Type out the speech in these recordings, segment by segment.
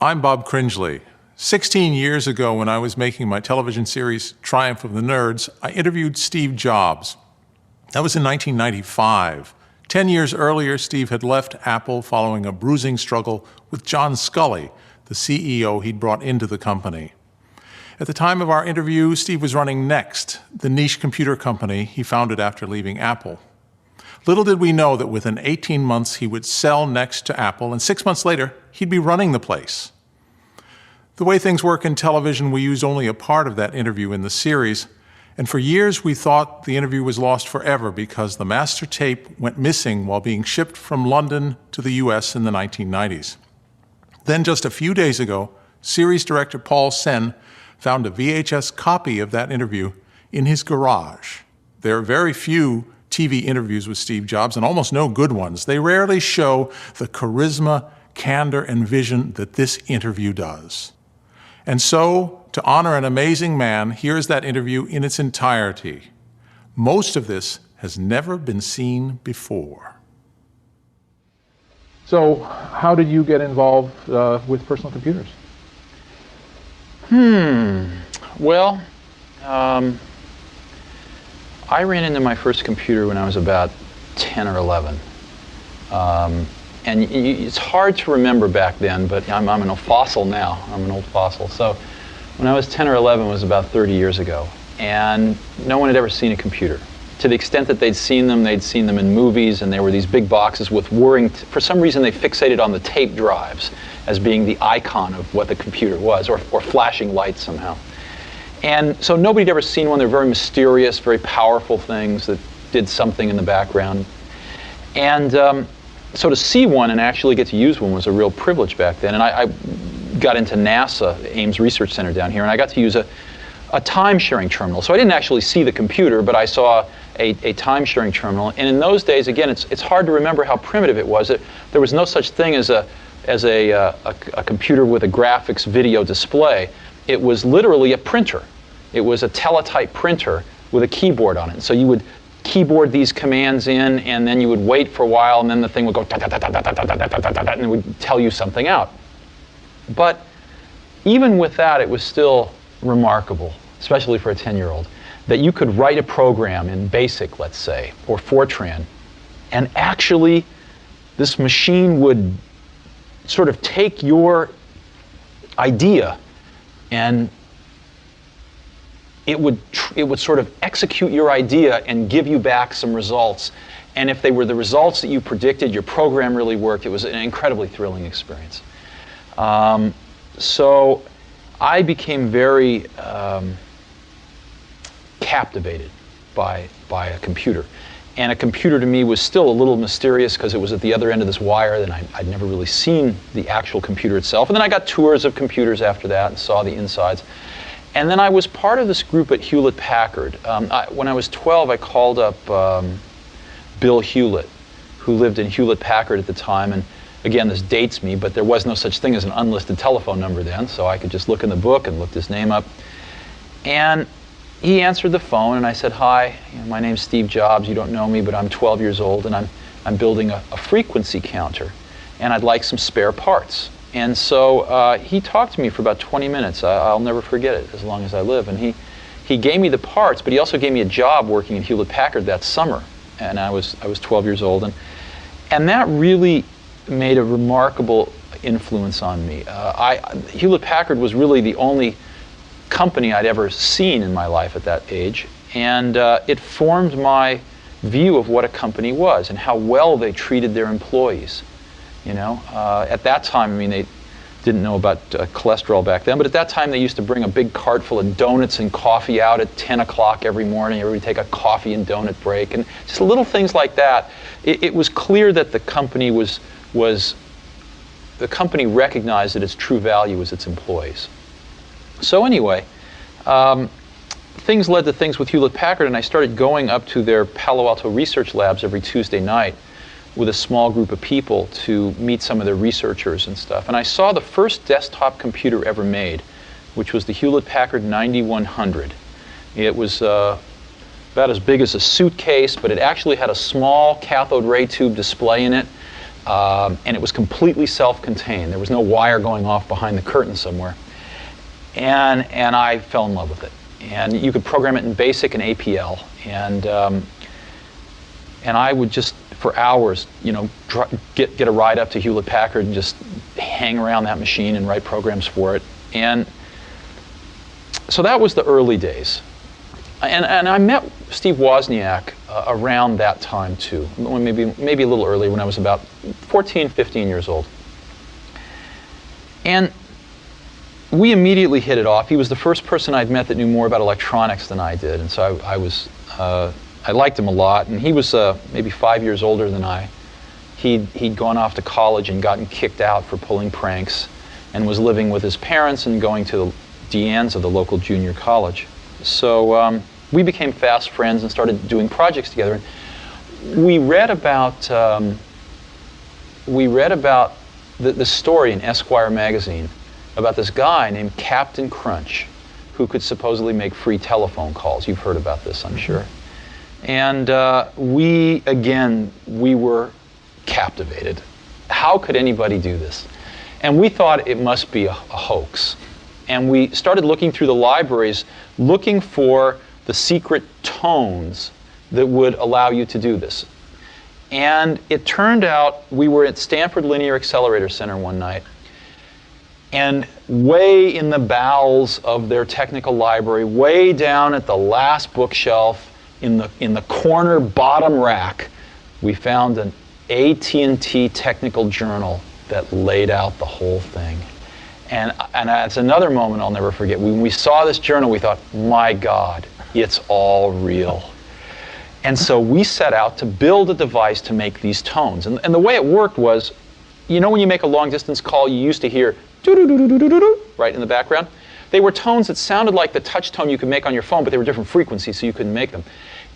I'm Bob Cringely. 16 years ago, when I was making my television series, Triumph of the Nerds, I interviewed Steve Jobs. That was in 1995. 10 years earlier, Steve had left Apple following a bruising struggle with John Sculley, the CEO he'd brought into the company. At the time of our interview, Steve was running Next, the niche computer company he founded after leaving Apple. Little did we know that within 18 months he would sell Next to Apple, and 6 months later, he'd be running the place. The way things work in television, we used only a part of that interview in the series, and for years we thought the interview was lost forever because the master tape went missing while being shipped from London to the US in the 1990s. Then just a few days ago, series director Paul Sen found a VHS copy of that interview in his garage. There are very few TV interviews with Steve Jobs, and almost no good ones. They rarely show the charisma, candor, and vision that this interview does. And so, to honor an amazing man, here's that interview in its entirety. Most of this has never been seen before. So, how did you get involved with personal computers? Well, I ran into my first computer when I was about 10 or 11. And it's hard to remember back then, but I'm an old fossil now. I'm an old fossil. So when I was 10 or 11, it was about 30 years ago. And no one had ever seen a computer. To the extent that they'd seen them in movies, and there were these big boxes with whirring, for some reason they fixated on the tape drives as being the icon of what the computer was, or flashing lights somehow. And so nobody had ever seen one. They're very mysterious, very powerful things that did something in the background. And so to see one and actually get to use one was a real privilege back then. And I got into NASA, Ames Research Center down here, and I got to use a time-sharing terminal. So I didn't actually see the computer, but I saw a time-sharing terminal. And in those days, again, it's hard to remember how primitive it was. There was no such thing as a computer with a graphics video display. It was literally a printer. It was a teletype printer with a keyboard on it. So you would keyboard these commands in, and then you would wait for a while, and then the thing would go and it would tell you something out. But even with that, it was still remarkable, especially for a 10-year-old, that you could write a program in BASIC, let's say, or Fortran, and actually this machine would sort of take your idea and it would sort of execute your idea and give you back some results. And if they were the results that you predicted, your program really worked. It was an incredibly thrilling experience. So I became very captivated by a computer. And a computer to me was still a little mysterious because it was at the other end of this wire, and I'd never really seen the actual computer itself. And then I got tours of computers after that and saw the insides. And then I was part of this group at Hewlett-Packard. When I was 12, I called up Bill Hewlett, who lived in Hewlett-Packard at the time. And again, this dates me, but there was no such thing as an unlisted telephone number then, so I could just look in the book and look his name up. And he answered the phone, and I said, "Hi, my name's Steve Jobs. You don't know me, but I'm 12 years old, and I'm building a frequency counter, and I'd like some spare parts." And so he talked to me for about 20 minutes. I'll never forget it as long as I live. And he gave me the parts, but he also gave me a job working at Hewlett-Packard that summer. And I was 12 years old. And that really made a remarkable influence on me. Hewlett-Packard was really the only company I'd ever seen in my life at that age. And it formed my view of what a company was and how well they treated their employees. At that time, I mean, they didn't know about cholesterol back then, but at that time they used to bring a big cart full of donuts and coffee out at 10 o'clock every morning. Everybody would take a coffee and donut break, and just little things like that. It was clear that the company the company recognized that its true value was its employees. So anyway, things led to things with Hewlett-Packard, and I started going up to their Palo Alto research labs every Tuesday night with a small group of people to meet some of their researchers and stuff. And I saw the first desktop computer ever made, which was the Hewlett-Packard 9100. It was about as big as a suitcase, but it actually had a small cathode ray tube display in it. and it was completely self-contained. There was no wire going off behind the curtain somewhere. And I fell in love with it. And you could program it in BASIC and APL. And I would just, for hours, get a ride up to Hewlett-Packard and just hang around that machine and write programs for it. And so that was the early days. And I met Steve Wozniak around that time too, maybe a little earlier, when I was about 14, 15 years old. And we immediately hit it off. He was the first person I'd met that knew more about electronics than I did, and so I liked him a lot. And he was maybe 5 years older than I. He'd gone off to college and gotten kicked out for pulling pranks, and was living with his parents and going to the deans of the local junior college. So we became fast friends and started doing projects together. And we read about the story in Esquire magazine about this guy named Captain Crunch, who could supposedly make free telephone calls. You've heard about this, I'm sure. And we were captivated. How could anybody do this? And we thought it must be a hoax. And we started looking through the libraries, looking for the secret tones that would allow you to do this. And it turned out we were at Stanford Linear Accelerator Center one night, and way in the bowels of their technical library, way down at the last bookshelf, in the corner bottom rack, we found an AT&T technical journal that laid out the whole thing. And it's another moment I'll never forget. When we saw this journal, we thought, my God, it's all real. And so we set out to build a device to make these tones. And the way it worked was, when you make a long distance call, you used to hear doo-doo-doo-doo-doo-doo, right in the background. They were tones that sounded like the touch tone you could make on your phone, but they were different frequencies, so you couldn't make them.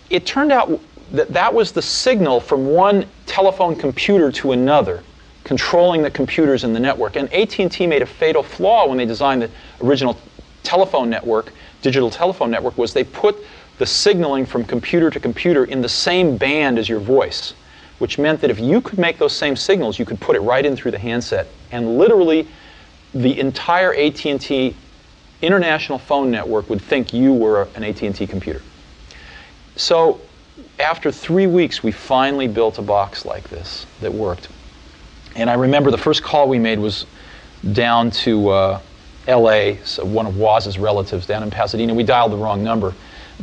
It turned out that was the signal from one telephone computer to another, controlling the computers in the network. And AT&T made a fatal flaw when they designed the original telephone network, digital telephone network, was they put the signaling from computer to computer in the same band as your voice, which meant that if you could make those same signals, you could put it right in through the handset. And literally, the entire AT&T international phone network would think you were an AT&T computer. So after 3 weeks, we finally built a box like this that worked. And I remember the first call we made was down to LA, so one of Woz's relatives down in Pasadena. We dialed the wrong number.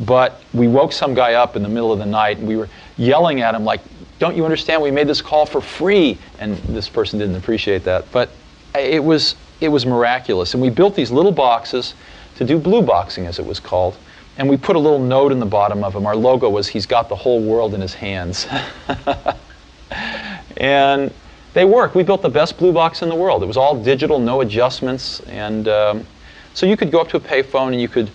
But we woke some guy up in the middle of the night, and we were yelling at him like, don't you understand, we made this call for free? And this person didn't appreciate that. But it was miraculous. And we built these little boxes to do blue boxing, as it was called. And we put a little note in the bottom of them. Our logo was, he's got the whole world in his hands. And they worked. We built the best blue box in the world. It was all digital, no adjustments. And so you could go up to a payphone and you could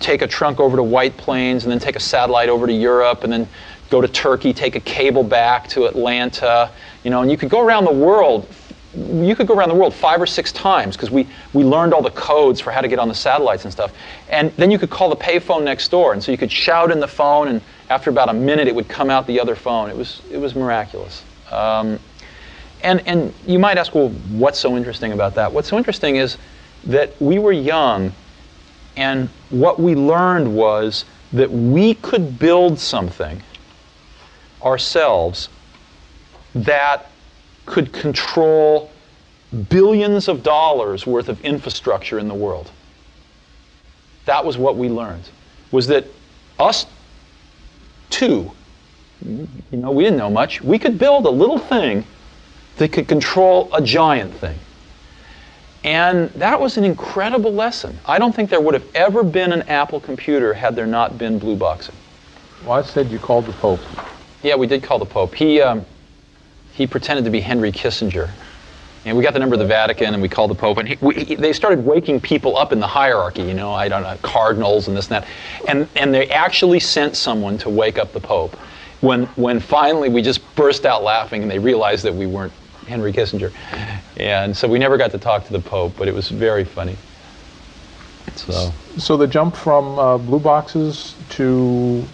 take a trunk over to White Plains, and then take a satellite over to Europe, and then go to Turkey, take a cable back to Atlanta, and you could go around the world. You could go around the world 5 or 6 times, because we learned all the codes for how to get on the satellites and stuff. And then you could call the payphone next door, and so you could shout in the phone, and after about a minute, it would come out the other phone. It was miraculous. And you might ask, well, what's so interesting about that? What's so interesting is that we were young, and what we learned was that we could build something ourselves that could control billions of dollars worth of infrastructure in the world. That was what we learned, was that us two, we didn't know much, we could build a little thing that could control a giant thing. And that was an incredible lesson. I don't think there would have ever been an Apple computer had there not been blue boxing. Well, I said you called the Pope. Yeah, we did call the Pope. He pretended to be Henry Kissinger. And we got the number of the Vatican, and we called the Pope. And they started waking people up in the hierarchy, I don't know, cardinals and this and that. And they actually sent someone to wake up the Pope. When finally we just burst out laughing, and they realized that we weren't Henry Kissinger. And so we never got to talk to the Pope, but it was very funny. So the jump from blue boxes to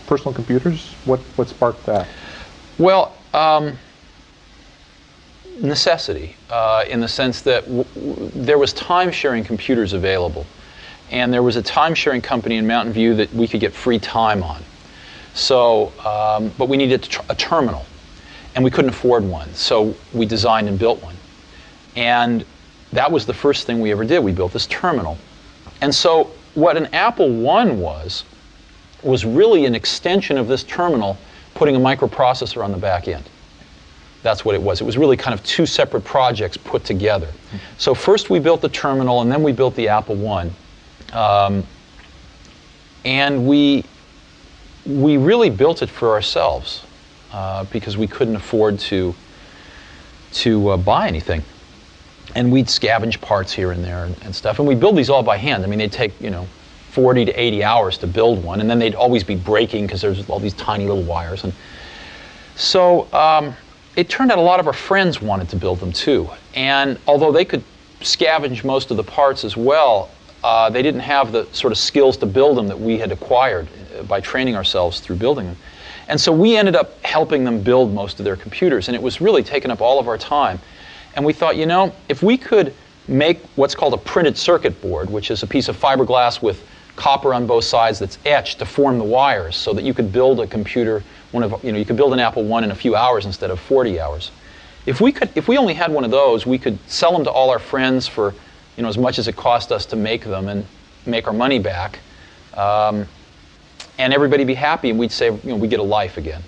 personal computers, what sparked that? Well, Necessity, in the sense that there was time-sharing computers available, and there was a time-sharing company in Mountain View that we could get free time on. So, but we needed a terminal, and we couldn't afford one, so we designed and built one. And that was the first thing we ever did. We built this terminal. And so what an Apple I was really an extension of this terminal, putting a microprocessor on the back end. That's what it was. It was really kind of two separate projects put together. So first we built the terminal, and then we built the Apple I. And we really built it for ourselves because we couldn't afford to buy anything. And we'd scavenge parts here and there and stuff. And we build these all by hand. I mean, they'd take, 40 to 80 hours to build one, and then they'd always be breaking because there's all these tiny little wires. And so it turned out a lot of our friends wanted to build them too. And although they could scavenge most of the parts as well, they didn't have the sort of skills to build them that we had acquired by training ourselves through building them. And so we ended up helping them build most of their computers, and it was really taking up all of our time. And we thought, if we could make what's called a printed circuit board, which is a piece of fiberglass with copper on both sides that's etched to form the wires, so that you could build a computer, you could build an Apple I in a few hours instead of 40 hours. If we only had one of those, we could sell them to all our friends for, as much as it cost us to make them and make our money back, and everybody be happy, and we'd say, we get a life again.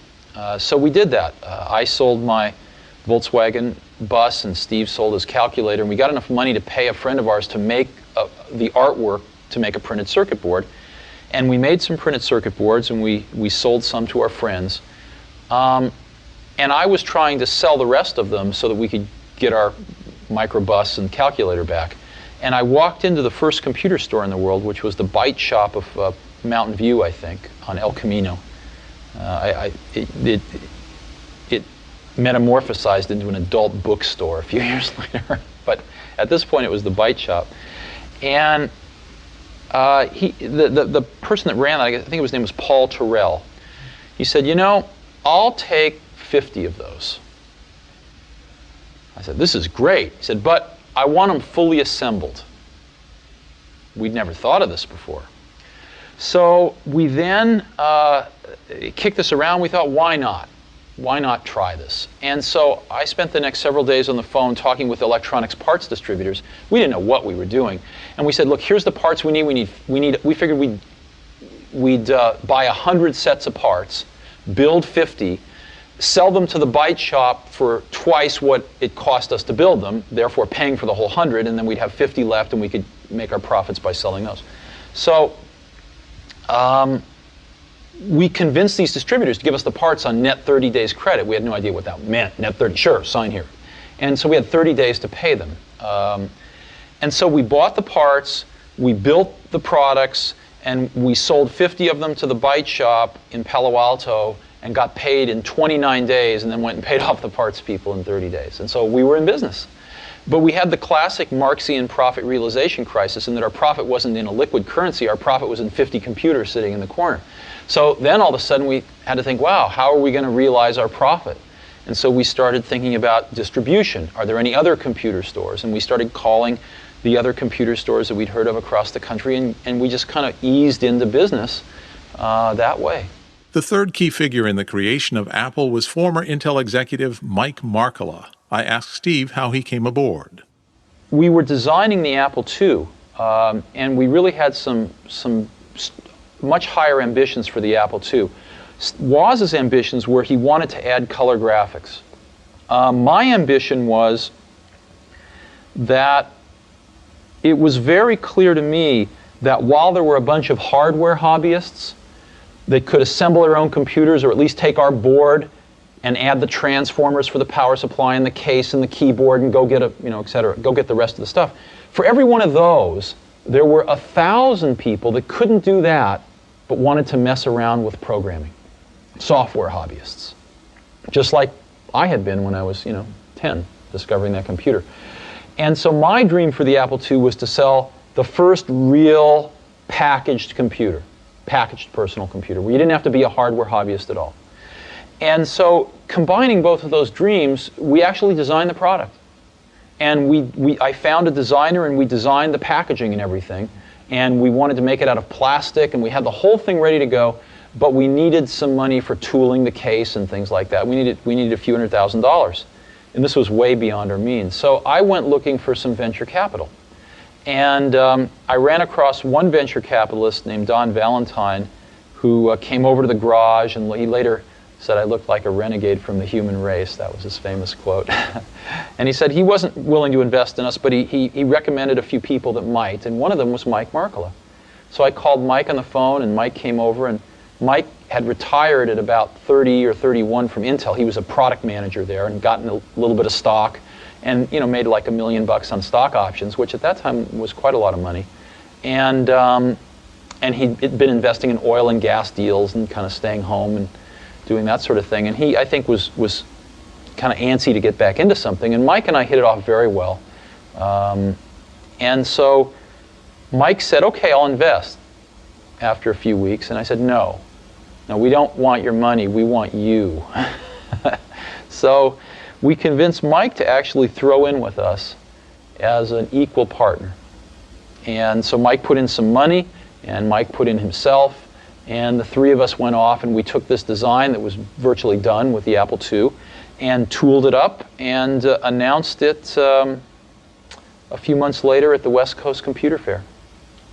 So we did that. I sold my Volkswagen bus, and Steve sold his calculator, and we got enough money to pay a friend of ours to make the artwork to make a printed circuit board. And we made some printed circuit boards, and we sold some to our friends. And I was trying to sell the rest of them so that we could get our microbus and calculator back. And I walked into the first computer store in the world, which was the Byte Shop of Mountain View, I think, on El Camino. It metamorphosized into an adult bookstore a few years later. But at this point, it was the Byte Shop. And the person that ran that, I think his name was Paul Terrell, he said, I'll take 50 of those. I said, this is great. He said, but I want them fully assembled. We'd never thought of this before. So we then kicked this around. We thought, why not? Why not try this? And so I spent the next several days on the phone talking with electronics parts distributors. We didn't know what we were doing. And we said, look, here's the parts we need. We figured we'd buy 100 sets of parts, build 50, sell them to the Byte Shop for twice what it cost us to build them, therefore paying for the whole 100, and then we'd have 50 left, and we could make our profits by selling those. So we convinced these distributors to give us the parts on net 30 days credit. We had no idea what that meant. Net 30, sure, sign here. And so we had 30 days to pay them. And so we bought the parts, we built the products, and we sold 50 of them to the Byte Shop in Palo Alto and got paid in 29 days, and then went and paid off the parts people in 30 days. And so we were in business. But we had the classic Marxian profit realization crisis, in that our profit wasn't in a liquid currency, our profit was in 50 computers sitting in the corner. So then all of a sudden we had to think, wow, how are we going to realize our profit? And so we started thinking about distribution. Are there any other computer stores? And we started calling the other computer stores that we'd heard of across the country, and we just kind of eased into business that way. The third key figure in the creation of Apple was former Intel executive Mike Markkula. I asked Steve how he came aboard. We were designing the Apple II, and we really had some much higher ambitions for the Apple II. Woz's ambitions were he wanted to add color graphics. My ambition was that it was very clear to me that while there were a bunch of hardware hobbyists that could assemble their own computers, or at least take our board and add the transformers for the power supply and the case and the keyboard and go get et cetera, go get the rest of the stuff. For every one of those, there were 1,000 people that couldn't do that but wanted to mess around with programming. Software hobbyists. Just like I had been when I was, 10, discovering that computer. And so my dream for the Apple II was to sell the first real packaged computer, packaged personal computer, where you didn't have to be a hardware hobbyist at all. And so combining both of those dreams, we actually designed the product. And I found a designer, and we designed the packaging and everything. And we wanted to make it out of plastic, and we had the whole thing ready to go, but we needed some money for tooling the case and things like that. We needed a few $100,000. And this was way beyond our means. So I went looking for some venture capital. And I ran across one venture capitalist named Don Valentine, who came over to the garage, and he later said I looked like a renegade from the human race. That was his famous quote. And he said he wasn't willing to invest in us, but he recommended a few people that might, and one of them was Mike Markkula. So I called Mike on the phone, and Mike came over, and Mike had retired at about 30 or 31 from Intel. He was a product manager there and gotten a little bit of stock, and made like $1 million on stock options, which at that time was quite a lot of money. And he'd been investing in oil and gas deals and kind of staying home and doing that sort of thing. And he, I think, was kind of antsy to get back into something. And Mike and I hit it off very well. And so Mike said, okay, I'll invest after a few weeks. And I said, no, we don't want your money. We want you. So we convinced Mike to actually throw in with us as an equal partner. And so Mike put in some money, and Mike put in himself. And the three of us went off, and we took this design that was virtually done with the Apple II and tooled it up and announced it a few months later at the West Coast Computer Fair.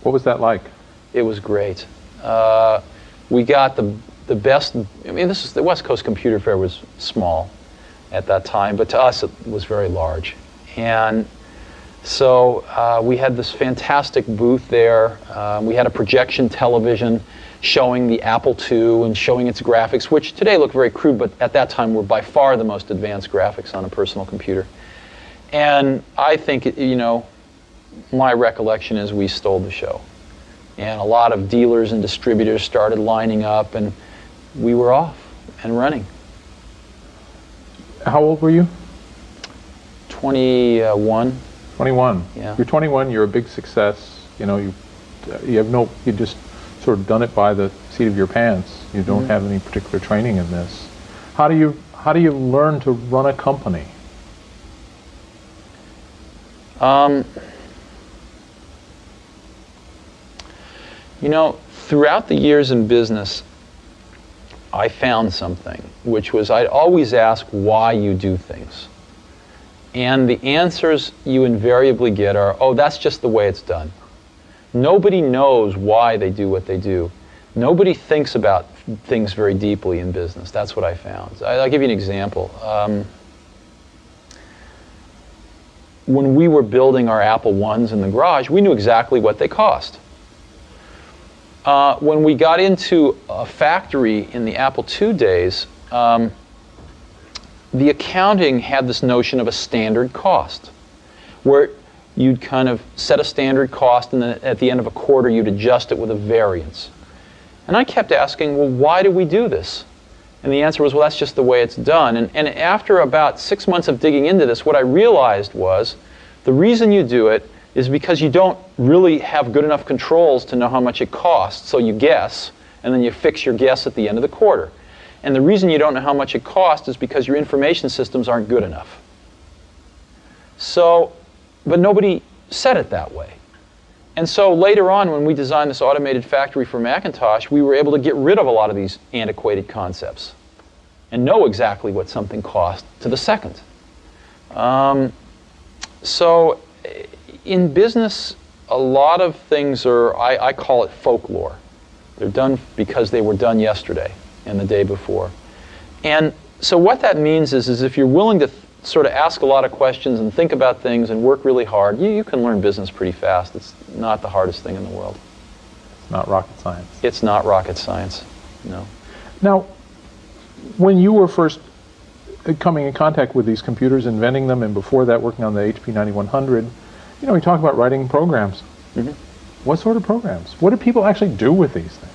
What was that like? It was great. We got the best. I mean, the West Coast Computer Fair was small at that time, but to us it was very large. And so we had this fantastic booth there. We had a projection television showing the Apple II and showing its graphics, which today look very crude, but at that time were by far the most advanced graphics on a personal computer. And I think, my recollection is we stole the show. And a lot of dealers and distributors started lining up, and we were off and running. How old were you? 21. 21. Yeah. You're 21. You're a big success. You just sort of done it by the seat of your pants. You don't have any particular training in this. How do you learn to run a company? Throughout the years in business, I found something, which was I'd always ask why you do things. And the answers you invariably get are, oh, that's just the way it's done. Nobody knows why they do what they do. Nobody thinks about things very deeply in business. That's what I found. I'll give you an example. When we were building our Apple I's in the garage, we knew exactly what they cost. When we got into a factory in the Apple II days, the accounting had this notion of a standard cost, where you'd kind of set a standard cost, and then at the end of a quarter you'd adjust it with a variance. And I kept asking, well, why do we do this? And the answer was, well, that's just the way it's done. And after about 6 months of digging into this, what I realized was the reason you do it is because you don't really have good enough controls to know how much it costs, so you guess, and then you fix your guess at the end of the quarter. And the reason you don't know how much it costs is because your information systems aren't good enough. So, but nobody said it that way. And so later on, when we designed this automated factory for Macintosh, we were able to get rid of a lot of these antiquated concepts and know exactly what something cost to the second. So in business, a lot of things are, I call it folklore. They're done because they were done yesterday and the day before. And so what that means is if you're willing to sort of ask a lot of questions and think about things and work really hard, you can learn business pretty fast. It's not the hardest thing in the world. It's not rocket science. It's not rocket science, no. Now, when you were first coming in contact with these computers, inventing them, and before that working on the HP 9100, we talk about writing programs. Mm-hmm. What sort of programs? What do people actually do with these things?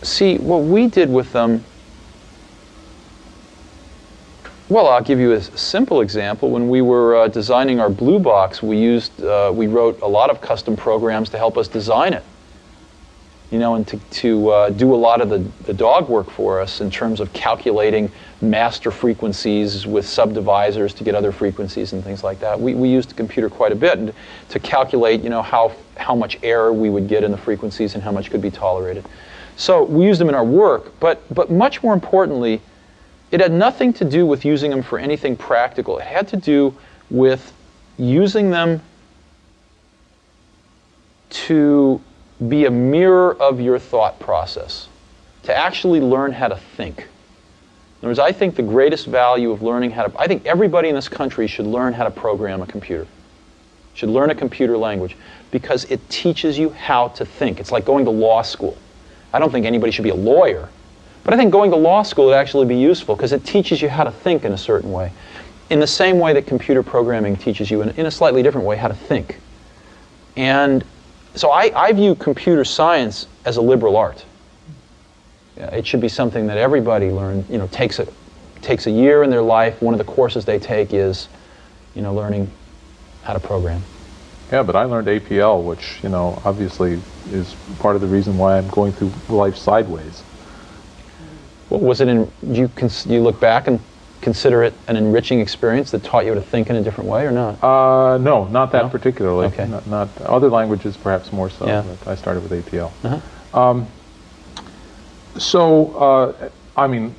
See, what we did with them, well, I'll give you a simple example. When we were designing our Blue Box, we wrote a lot of custom programs to help us design it. and to do a lot of the dog work for us in terms of calculating master frequencies with subdivisors to get other frequencies and things like that. We used the computer quite a bit to calculate, how much error we would get in the frequencies and how much could be tolerated. So we used them in our work, but much more importantly, it had nothing to do with using them for anything practical. It had to do with using them to be a mirror of your thought process, to actually learn how to think. In other words, I think the greatest value of learning I think everybody in this country should learn how to program a computer, should learn a computer language, because it teaches you how to think. It's like going to law school. I don't think anybody should be a lawyer, but I think going to law school would actually be useful because it teaches you how to think in a certain way, in the same way that computer programming teaches you in a slightly different way how to think. And so I view computer science as a liberal art. It should be something that everybody takes a year in their life. One of the courses they take is, learning how to program. Yeah, but I learned APL, which, obviously is part of the reason why I'm going through life sideways. Well, was it you look back and consider it an enriching experience that taught you to think in a different way, or not? No, not that particularly. Okay. Not other languages, perhaps more so. Yeah. But I started with APL. Uh-huh.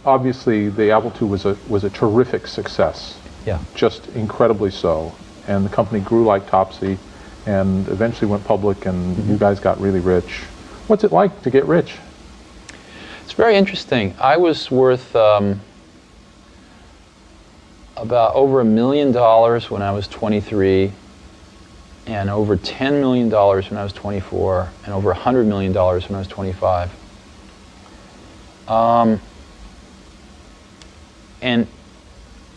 Obviously, the Apple II was a terrific success. Yeah. Just incredibly so. And the company grew like Topsy, and eventually went public, and you guys got really rich. What's it like to get rich? It's very interesting. I was worth about over $1 million when I was 23, and over $10 million when I was 24, and over $100 million when I was 25. And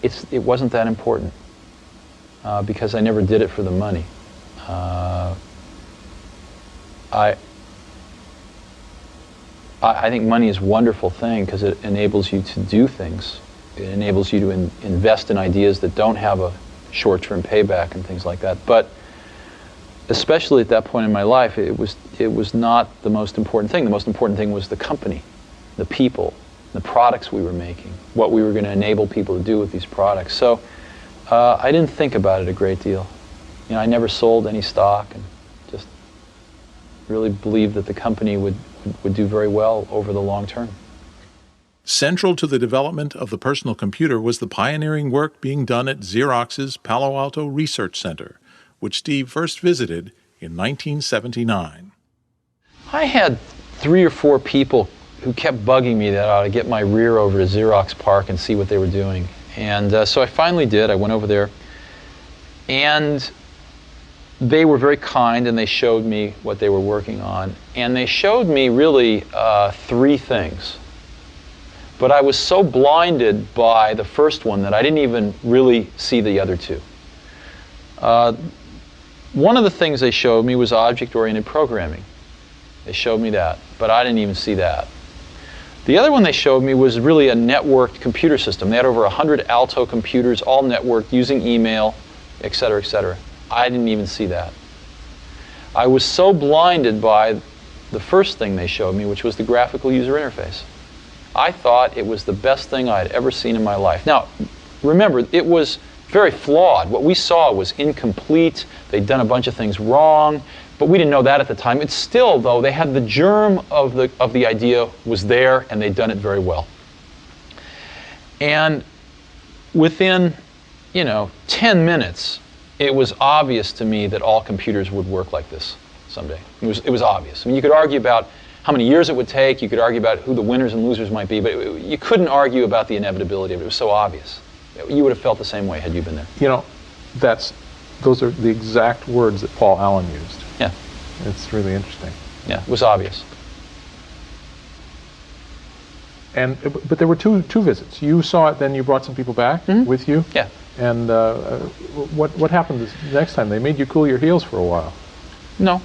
it wasn't that important because I never did it for the money. I think money is a wonderful thing because it enables you to do things. It enables you to invest in ideas that don't have a short-term payback and things like that. But especially at that point in my life, it was not the most important thing. The most important thing was the company, the people, the products we were making, what we were going to enable people to do with these products. So I didn't think about it a great deal. I never sold any stock, and just really believed that the company would do very well over the long term. Central to the development of the personal computer was the pioneering work being done at Xerox's Palo Alto Research Center, which Steve first visited in 1979. I had 3 or 4 people who kept bugging me that I ought to get my rear over to Xerox PARC and see what they were doing. And so I finally did. I went over there, and they were very kind, and they showed me what they were working on. And they showed me really 3 things. But I was so blinded by the first one that I didn't even really see the other 2. One of the things they showed me was object-oriented programming. They showed me that, but I didn't even see that. The other one they showed me was really a networked computer system. They had over 100 Alto computers, all networked, using email, et cetera, et cetera. I didn't even see that. I was so blinded by the first thing they showed me, which was the graphical user interface. I thought it was the best thing I had ever seen in my life. Now, remember, it was very flawed. What we saw was incomplete. They'd done a bunch of things wrong, but we didn't know that at the time. It's still, though, they had the germ of the idea was there, and they'd done it very well. And within, 10 minutes, it was obvious to me that all computers would work like this someday. It was obvious. I mean, you could argue about how many years it would take. You could argue about who the winners and losers might be, but you couldn't argue about the inevitability of it. It was so obvious. You would have felt the same way had you been there. Those are the exact words that Paul Allen used. Yeah. It's really interesting. Yeah, it was obvious. But there were two visits. You saw it, then you brought some people back with you? Yeah. And what happened the next time? They made you cool your heels for a while. No.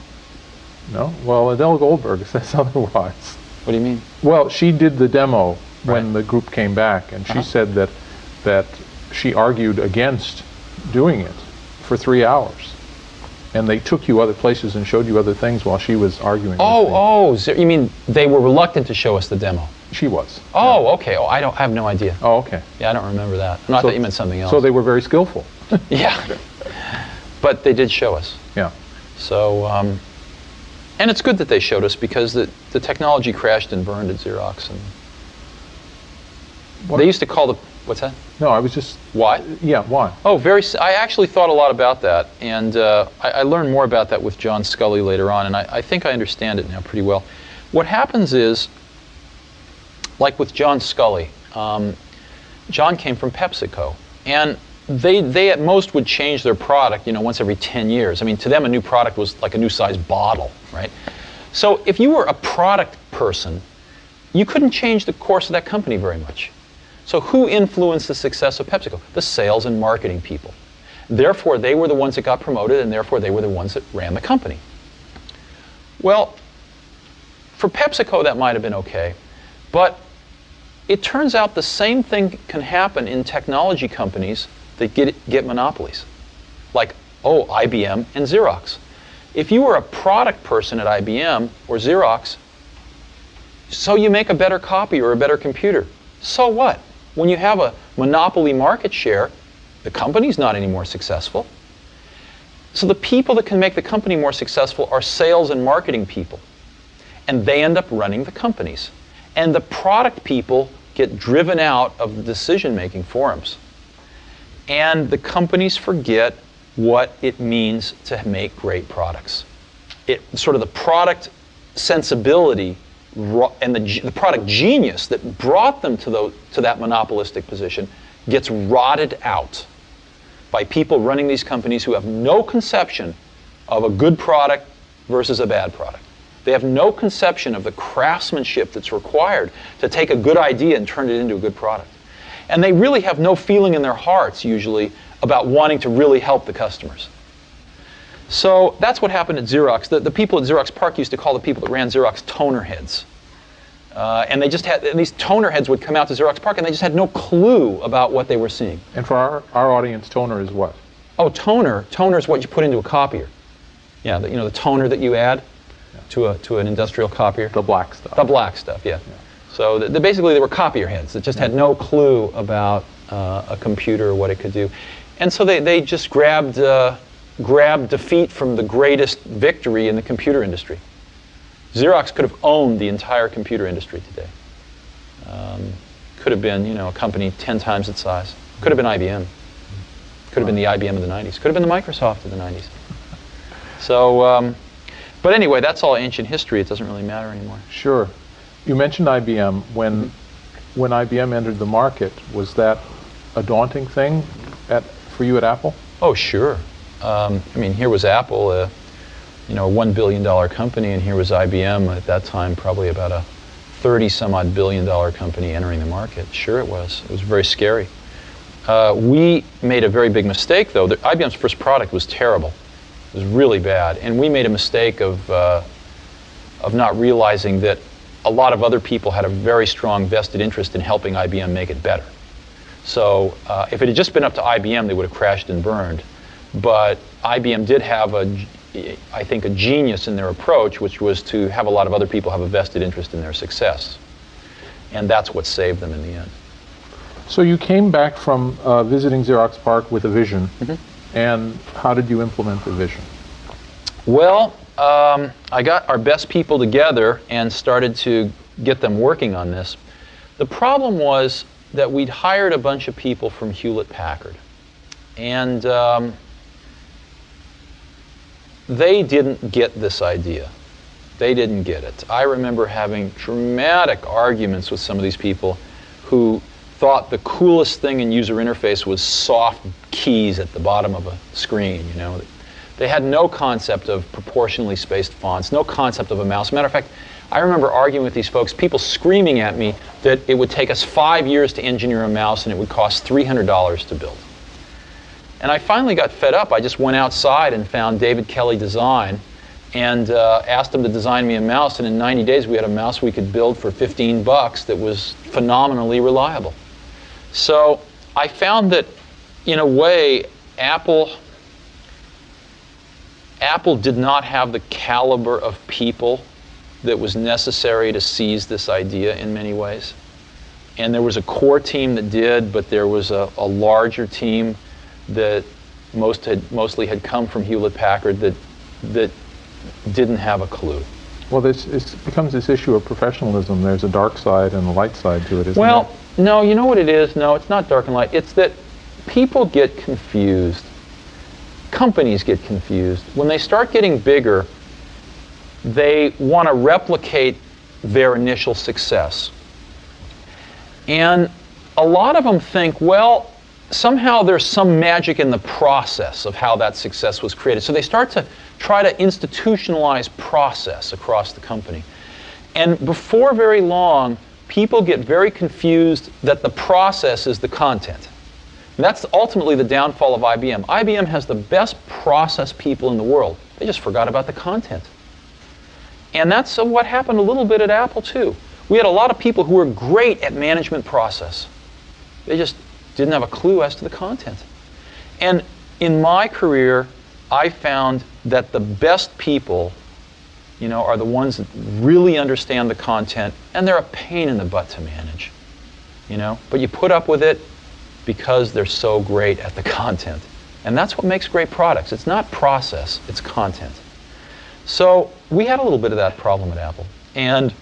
No? Well, Adele Goldberg says otherwise. What do you mean? Well, she did the demo when the group came back, and she said that she argued against doing it for 3 hours. And they took you other places and showed you other things while she was arguing. You mean they were reluctant to show us the demo? She was. Oh, yeah. okay. Oh, I have no idea. Oh, okay. Yeah, I don't remember that. No, I thought you meant something else. So they were very skillful. Yeah. But they did show us. Yeah. So, and it's good that they showed us because the technology crashed and burned at Xerox. And they used to call the, what's that? No, I was just... Why? Yeah, why? Oh, I actually thought a lot about that, and I learned more about that with John Scully later on, and I think I understand it now pretty well. What happens is, like with John Scully, John came from PepsiCo, and they at most would change their product, once every 10 years. I mean, to them, a new product was like a new size bottle, right? So if you were a product person, you couldn't change the course of that company very much. So who influenced the success of PepsiCo? The sales and marketing people. Therefore, they were the ones that got promoted, and therefore they were the ones that ran the company. Well, for PepsiCo, that might have been okay, but it turns out the same thing can happen in technology companies that get monopolies, like, IBM and Xerox. If you were a product person at IBM or Xerox, so you make a better copy or a better computer. So what? When you have a monopoly market share, the company's not any more successful. So the people that can make the company more successful are sales and marketing people. And they end up running the companies. And the product people get driven out of the decision-making forums. And the companies forget what it means to make great products. Sort of the product sensibility and the product genius that brought them to that monopolistic position gets rotted out by people running these companies who have no conception of a good product versus a bad product. They have no conception of the craftsmanship that's required to take a good idea and turn it into a good product. And they really have no feeling in their hearts, usually, about wanting to really help the customers. So that's what happened at Xerox. The people at Xerox PARC used to call the people that ran Xerox toner heads. And these toner heads would come out to Xerox PARC and they just had no clue about what they were seeing. And for our audience, toner is what? Oh, toner is what you put into a copier. Yeah, the toner that you add to an industrial copier. The black stuff. The black stuff, yeah. So basically they were copier heads that just had no clue about a computer or what it could do. And so they just grabbed defeat from the greatest victory in the computer industry. Xerox could have owned the entire computer industry today. Could have been, a company 10 times its size. Could have been IBM. Could have been the IBM of the 90s. Could have been the Microsoft of the 90s. So, but anyway, that's all ancient history. It doesn't really matter anymore. Sure. You mentioned IBM. When IBM entered the market, was that a daunting thing for you at Apple? Oh, sure. Here was Apple, a $1 billion company, and here was IBM at that time, probably about a 30-some-odd billion-dollar company entering the market. Sure it was. It was very scary. We made a very big mistake, though. IBM's first product was terrible. It was really bad. And we made a mistake of not realizing that a lot of other people had a very strong vested interest in helping IBM make it better. So if it had just been up to IBM, they would have crashed and burned. But IBM did have, I think, a genius in their approach, which was to have a lot of other people have a vested interest in their success. And that's what saved them in the end. So you came back from visiting Xerox PARC with a vision. Mm-hmm. And how did you implement the vision? Well, I got our best people together and started to get them working on this. The problem was that we'd hired a bunch of people from Hewlett-Packard. And they didn't get this idea. They didn't get it. I remember having dramatic arguments with some of these people who thought the coolest thing in user interface was soft keys at the bottom of a screen, They had no concept of proportionally spaced fonts, no concept of a mouse. Matter of fact, I remember arguing with these folks, people screaming at me that it would take us 5 years to engineer a mouse and it would cost $300 to build. And I finally got fed up. I just went outside and found David Kelly Design and asked him to design me a mouse. And in 90 days, we had a mouse we could build for $15 that was phenomenally reliable. So I found that, in a way, Apple Apple did not have the caliber of people that was necessary to seize this idea in many ways. And there was a core team that did, but there was a larger team that mostly had come from Hewlett-Packard that didn't have a clue. Well, it becomes this issue of professionalism. There's a dark side and a light side to it, isn't there? Well, no, you know what it is? No, it's not dark and light. It's that people get confused. Companies get confused. When they start getting bigger, they want to replicate their initial success. And a lot of them think, well, somehow there's some magic in the process of how that success was created. So they start to try to institutionalize process across the company. And before very long, people get very confused that the process is the content. And that's ultimately the downfall of IBM. IBM has the best process people in the world. They just forgot about the content. And that's what happened a little bit at Apple, too. We had a lot of people who were great at management process. They just didn't have a clue as to the content. And in my career, I found that the best people, are the ones that really understand the content, and they're a pain in the butt to manage, But you put up with it because they're so great at the content. And that's what makes great products. It's not process, it's content. So we had a little bit of that problem at Apple. And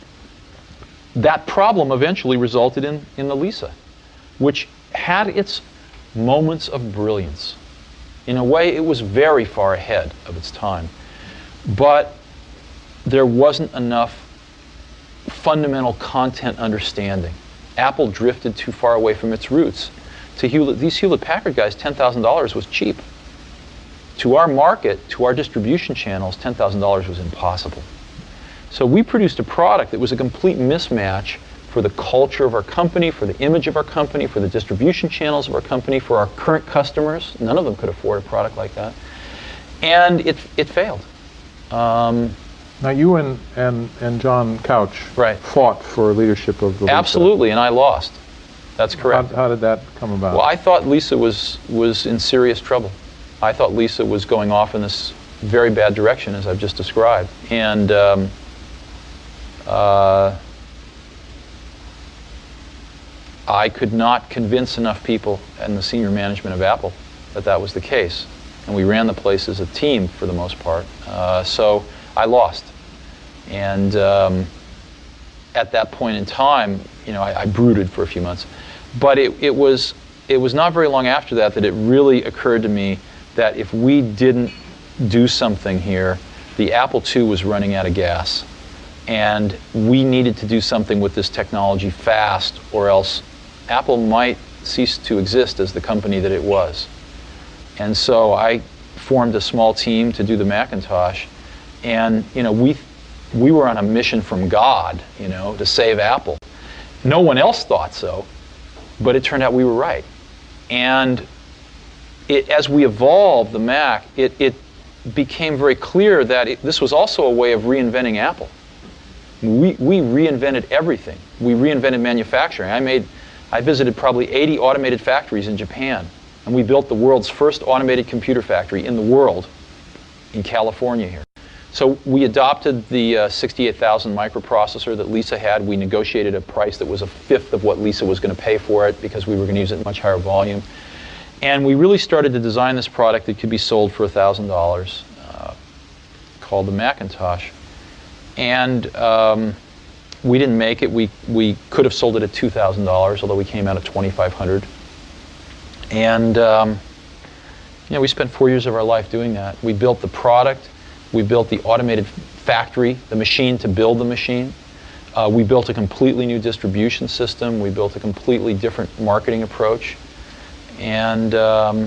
that problem eventually resulted in the Lisa, which had its moments of brilliance. In a way, it was very far ahead of its time. But there wasn't enough fundamental content understanding. Apple drifted too far away from its roots. To these Hewlett-Packard guys, $10,000 was cheap. To our market, to our distribution channels, $10,000 was impossible. So we produced a product that was a complete mismatch for the culture of our company, for the image of our company, for the distribution channels of our company, for our current customers. None of them could afford a product like that. And it failed. Now you and John Couch fought for leadership of the Lisa. Absolutely, and I lost. That's correct. How did that come about? Well, I thought Lisa was in serious trouble. I thought Lisa was going off in this very bad direction, as I've just described. And I could not convince enough people in the senior management of Apple that that was the case. And we ran the place as a team for the most part. So I lost. And at that point in time, I brooded for a few months. But it was not very long after that it really occurred to me that if we didn't do something here, the Apple II was running out of gas. And we needed to do something with this technology fast, or else Apple might cease to exist as the company that it was. And so I formed a small team to do the Macintosh. And we were on a mission from God, to save Apple. No one else thought so, but it turned out we were right. And as we evolved the Mac, it became very clear that this was also a way of reinventing Apple. We reinvented everything. We reinvented manufacturing. I visited probably 80 automated factories in Japan, and we built the world's first automated computer factory in the world in California here. So we adopted the 68,000 microprocessor that Lisa had. We negotiated a price that was a fifth of what Lisa was going to pay for it because we were going to use it in much higher volume. And we really started to design this product that could be sold for $1,000 called the Macintosh. And we didn't make it. We could have sold it at $2,000, although we came out at $2,500. And we spent 4 years of our life doing that. We built the product. We built the automated factory, the machine to build the machine. We built a completely new distribution system. We built a completely different marketing approach. And I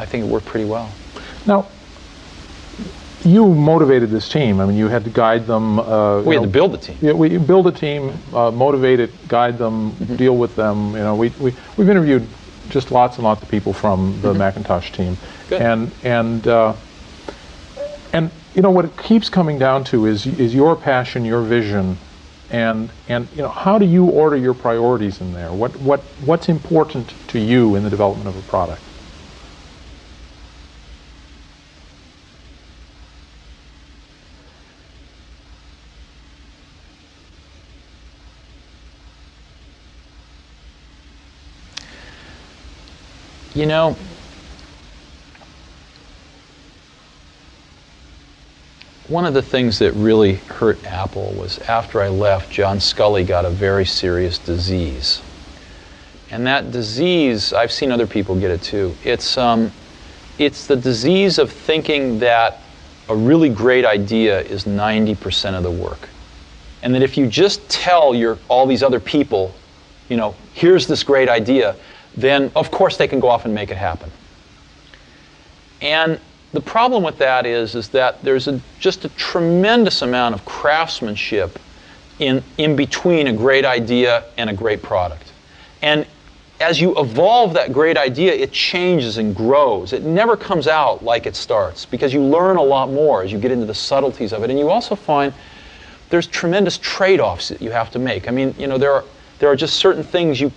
think it worked pretty well. Now, you motivated this team. I mean, you had to guide them. We had to build the team. Yeah, we build a team, motivate it, guide them, deal with them. We've interviewed just lots and lots of people from the Macintosh team. Good. And what it keeps coming down to is your passion, your vision, and how do you order your priorities in there? What's important to you in the development of a product? You know, one of the things that really hurt Apple was after I left, John Scully got a very serious disease. And that disease, I've seen other people get it too. It's the disease of thinking that a really great idea is 90% of the work. And that if you just tell all these other people, you know, here's this great idea, then of course they can go off and make it happen. And the problem with that is that there's just a tremendous amount of craftsmanship in between a great idea and a great product. And as you evolve that great idea, it changes and grows. It never comes out like it starts, because you learn a lot more as you get into the subtleties of it. And you also find there's tremendous trade-offs that you have to make. I mean, you know, there are just certain things you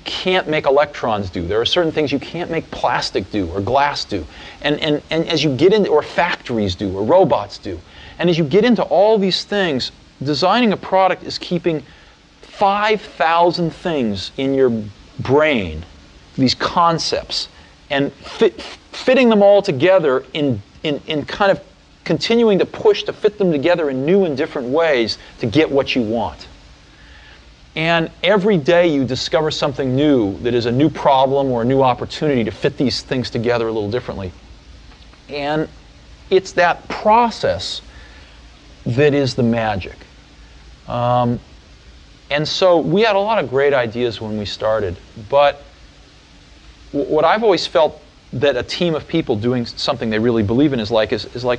can't make electrons do. There are certain things you can't make plastic do or glass do. And as you get into, or factories do, or robots do. And as you get into all these things, designing a product is keeping 5,000 things in your brain, these concepts, and fitting them all together in kind of continuing to push to fit them together in new and different ways to get what you want. And every day you discover something new that is a new problem or a new opportunity to fit these things together a little differently. And it's that process that is the magic. And so we had a lot of great ideas when we started, but what I've always felt that a team of people doing something they really believe in is like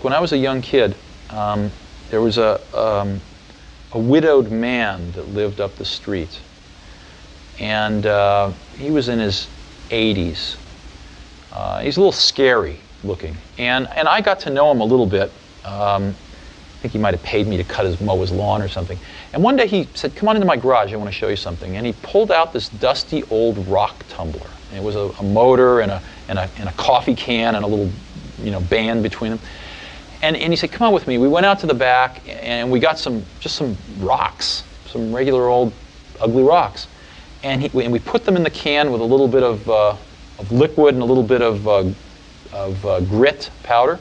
when I was a young kid, there was a widowed man that lived up the street, and he was in his 80s. He's a little scary looking, and I got to know him a little bit. I think he might have paid me to mow his lawn or something. And one day he said, "Come on into my garage, I want to show you something." And he pulled out this dusty old rock tumbler. And it was a motor and a coffee can and a little, you know, band between them. And he said, "Come on with me." We went out to the back and we got some rocks, some regular old ugly rocks. And we put them in the can with a little bit of liquid and a little bit of grit powder.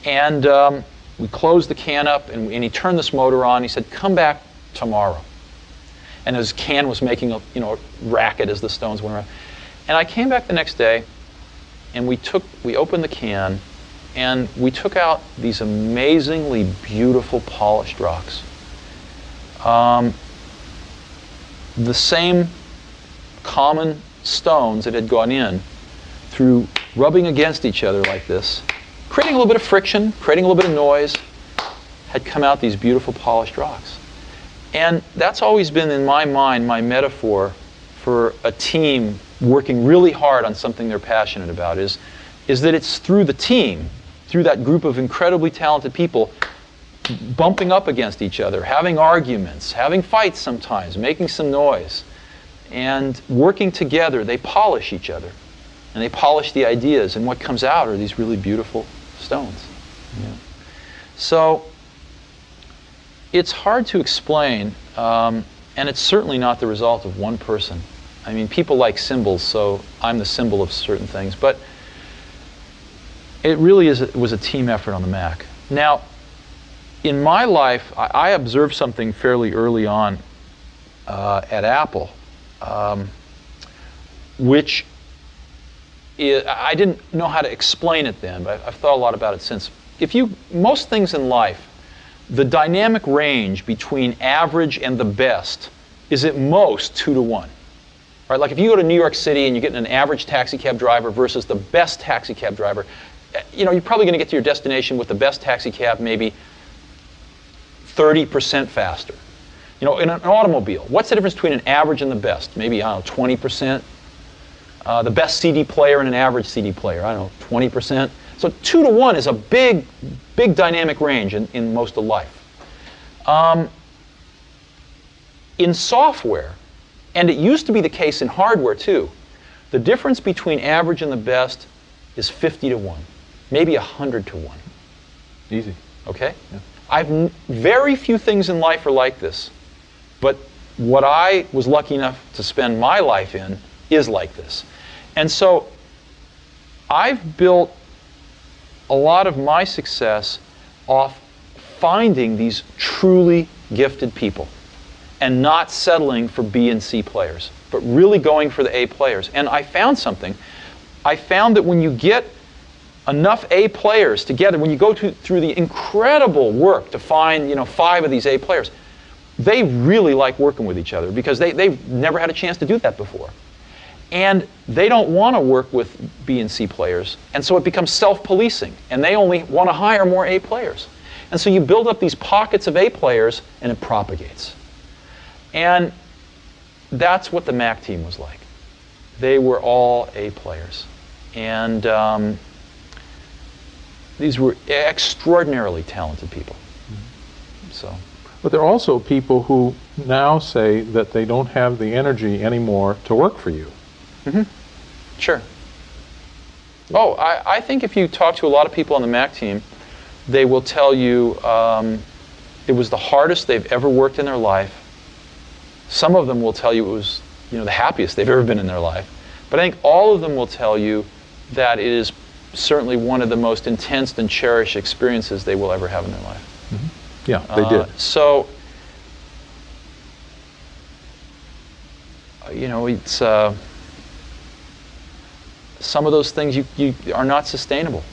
And we closed the can up, and he turned this motor on. He said, "Come back tomorrow." And his can was making a racket as the stones went around. And I came back the next day, and we opened the can, and we took out these amazingly beautiful polished rocks. The same common stones that had gone in through rubbing against each other like this, creating a little bit of friction, creating a little bit of noise, had come out these beautiful polished rocks. And that's always been, in my mind, my metaphor for a team working really hard on something they're passionate about, is that it's through the team, through that group of incredibly talented people, bumping up against each other, having arguments, having fights sometimes, making some noise, and working together, they polish each other. And they polish the ideas, and what comes out are these really beautiful stones. Yeah. So it's hard to explain, and it's certainly not the result of one person. I mean, people like symbols, so I'm the symbol of certain things, but it really was a team effort on the Mac. Now, in my life, I observed something fairly early on at Apple, which I didn't know how to explain it then, but I've thought a lot about it since. Most things in life, the dynamic range between average and the best is at most 2 to 1. Right? Like if you go to New York City and you're getting an average taxi cab driver versus the best taxi cab driver, you're probably going to get to your destination with the best taxi cab maybe 30% faster. In an automobile, what's the difference between an average and the best? Maybe, 20%. The best CD player and an average CD player, 20%. So 2 to 1 is a big, big dynamic range in most of life. In software, and it used to be the case in hardware too, the difference between average and the best is 50 to 1, maybe 100 to 1. Easy. Okay? Yeah. Very few things in life are like this, but what I was lucky enough to spend my life in is like this. And so I've built a lot of my success off finding these truly gifted people and not settling for B and C players, but really going for the A players. And I found something. I found that when you get enough A players together, when you go through the incredible work to find 5 of these A players, they really like working with each other because they've never had a chance to do that before. And they don't want to work with B and C players, and so it becomes self-policing, and they only want to hire more A players. And so you build up these pockets of A players, and it propagates. And that's what the Mac team was like. They were all A players. And these were extraordinarily talented people. So. But there are also people who now say that they don't have the energy anymore to work for you. Mm-hmm. Sure. Oh, I think if you talk to a lot of people on the Mac team, they will tell you it was the hardest they've ever worked in their life. Some of them will tell you it was the happiest they've ever been in their life. But I think all of them will tell you that it is certainly one of the most intense and cherished experiences they will ever have in their life. Mm-hmm. Yeah, they did. So, it's some of those things you are not sustainable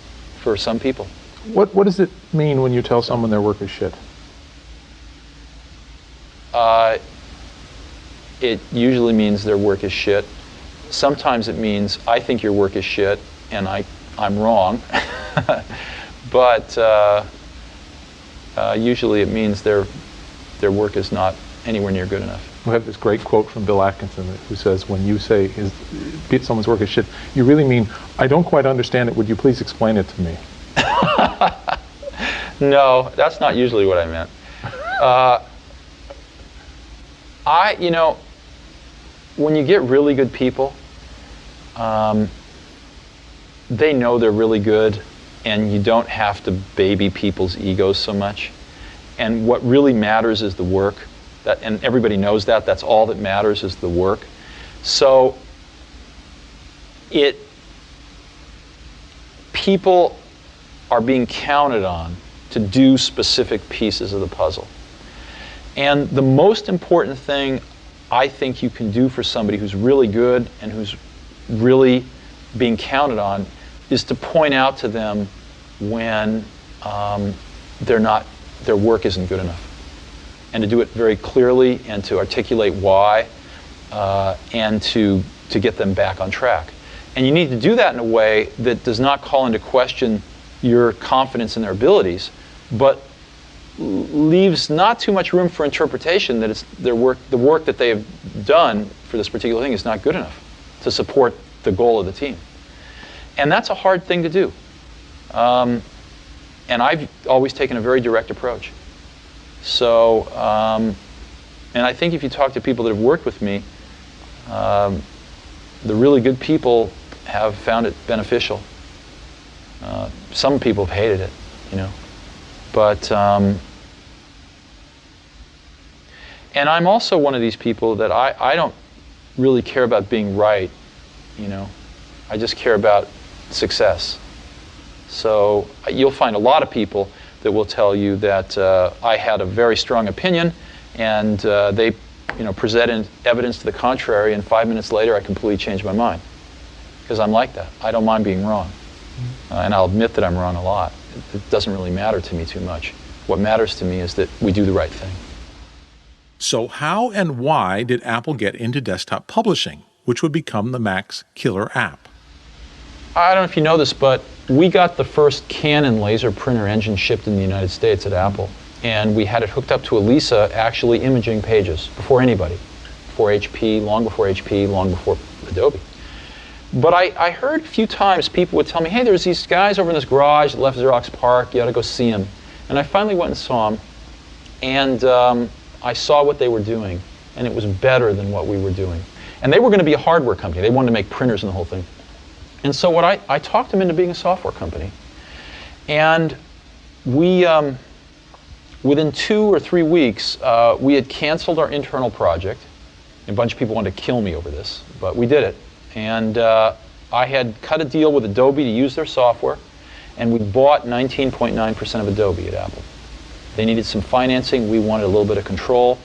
for some people. What does it mean when you tell someone their work is shit? It usually means their work is shit. Sometimes it means I think your work is shit and I'm wrong. But usually it means their work is not anywhere near good enough. We have this great quote from Bill Atkinson who says, when you say someone's work is shit, you really mean, I don't quite understand it, would you please explain it to me? No, that's not usually what I meant. When you get really good people, they know they're really good, and you don't have to baby people's egos so much. And what really matters is the work. And everybody knows that. That's all that matters is the work. So people are being counted on to do specific pieces of the puzzle. And the most important thing I think you can do for somebody who's really good and who's really being counted on is to point out to them when their work isn't good enough. And to do it very clearly and to articulate why and to get them back on track. And you need to do that in a way that does not call into question your confidence in their abilities, but leaves not too much room for interpretation that the work that they have done for this particular thing is not good enough to support the goal of the team. And that's a hard thing to do. And I've always taken a very direct approach. So, and I think if you talk to people that have worked with me, the really good people have found it beneficial. Some people have hated it, But, and I'm also one of these people that I don't really care about being right, I just care about success. So you'll find a lot of people that will tell you that I had a very strong opinion, and they, presented evidence to the contrary, and 5 minutes later I completely changed my mind. Because I'm like that. I don't mind being wrong. And I'll admit that I'm wrong a lot. It doesn't really matter to me too much. What matters to me is that we do the right thing. So how and why did Apple get into desktop publishing, which would become the Mac's killer app? I don't know if you know this, but we got the first Canon laser printer engine shipped in the United States at Apple. And we had it hooked up to a Lisa actually imaging pages before anybody. Before HP, long before Adobe. But I heard a few times people would tell me, hey, there's these guys over in this garage that left Xerox PARC, you ought to go see them. And I finally went and saw them, and I saw what they were doing, and it was better than what we were doing. And they were going to be a hardware company. They wanted to make printers and the whole thing. And so I talked them into being a software company. And we, within 2 or 3 weeks, we had canceled our internal project. A bunch of people wanted to kill me over this, but we did it. And I had cut a deal with Adobe to use their software, and we bought 19.9% of Adobe at Apple. They needed some financing. We wanted a little bit of control.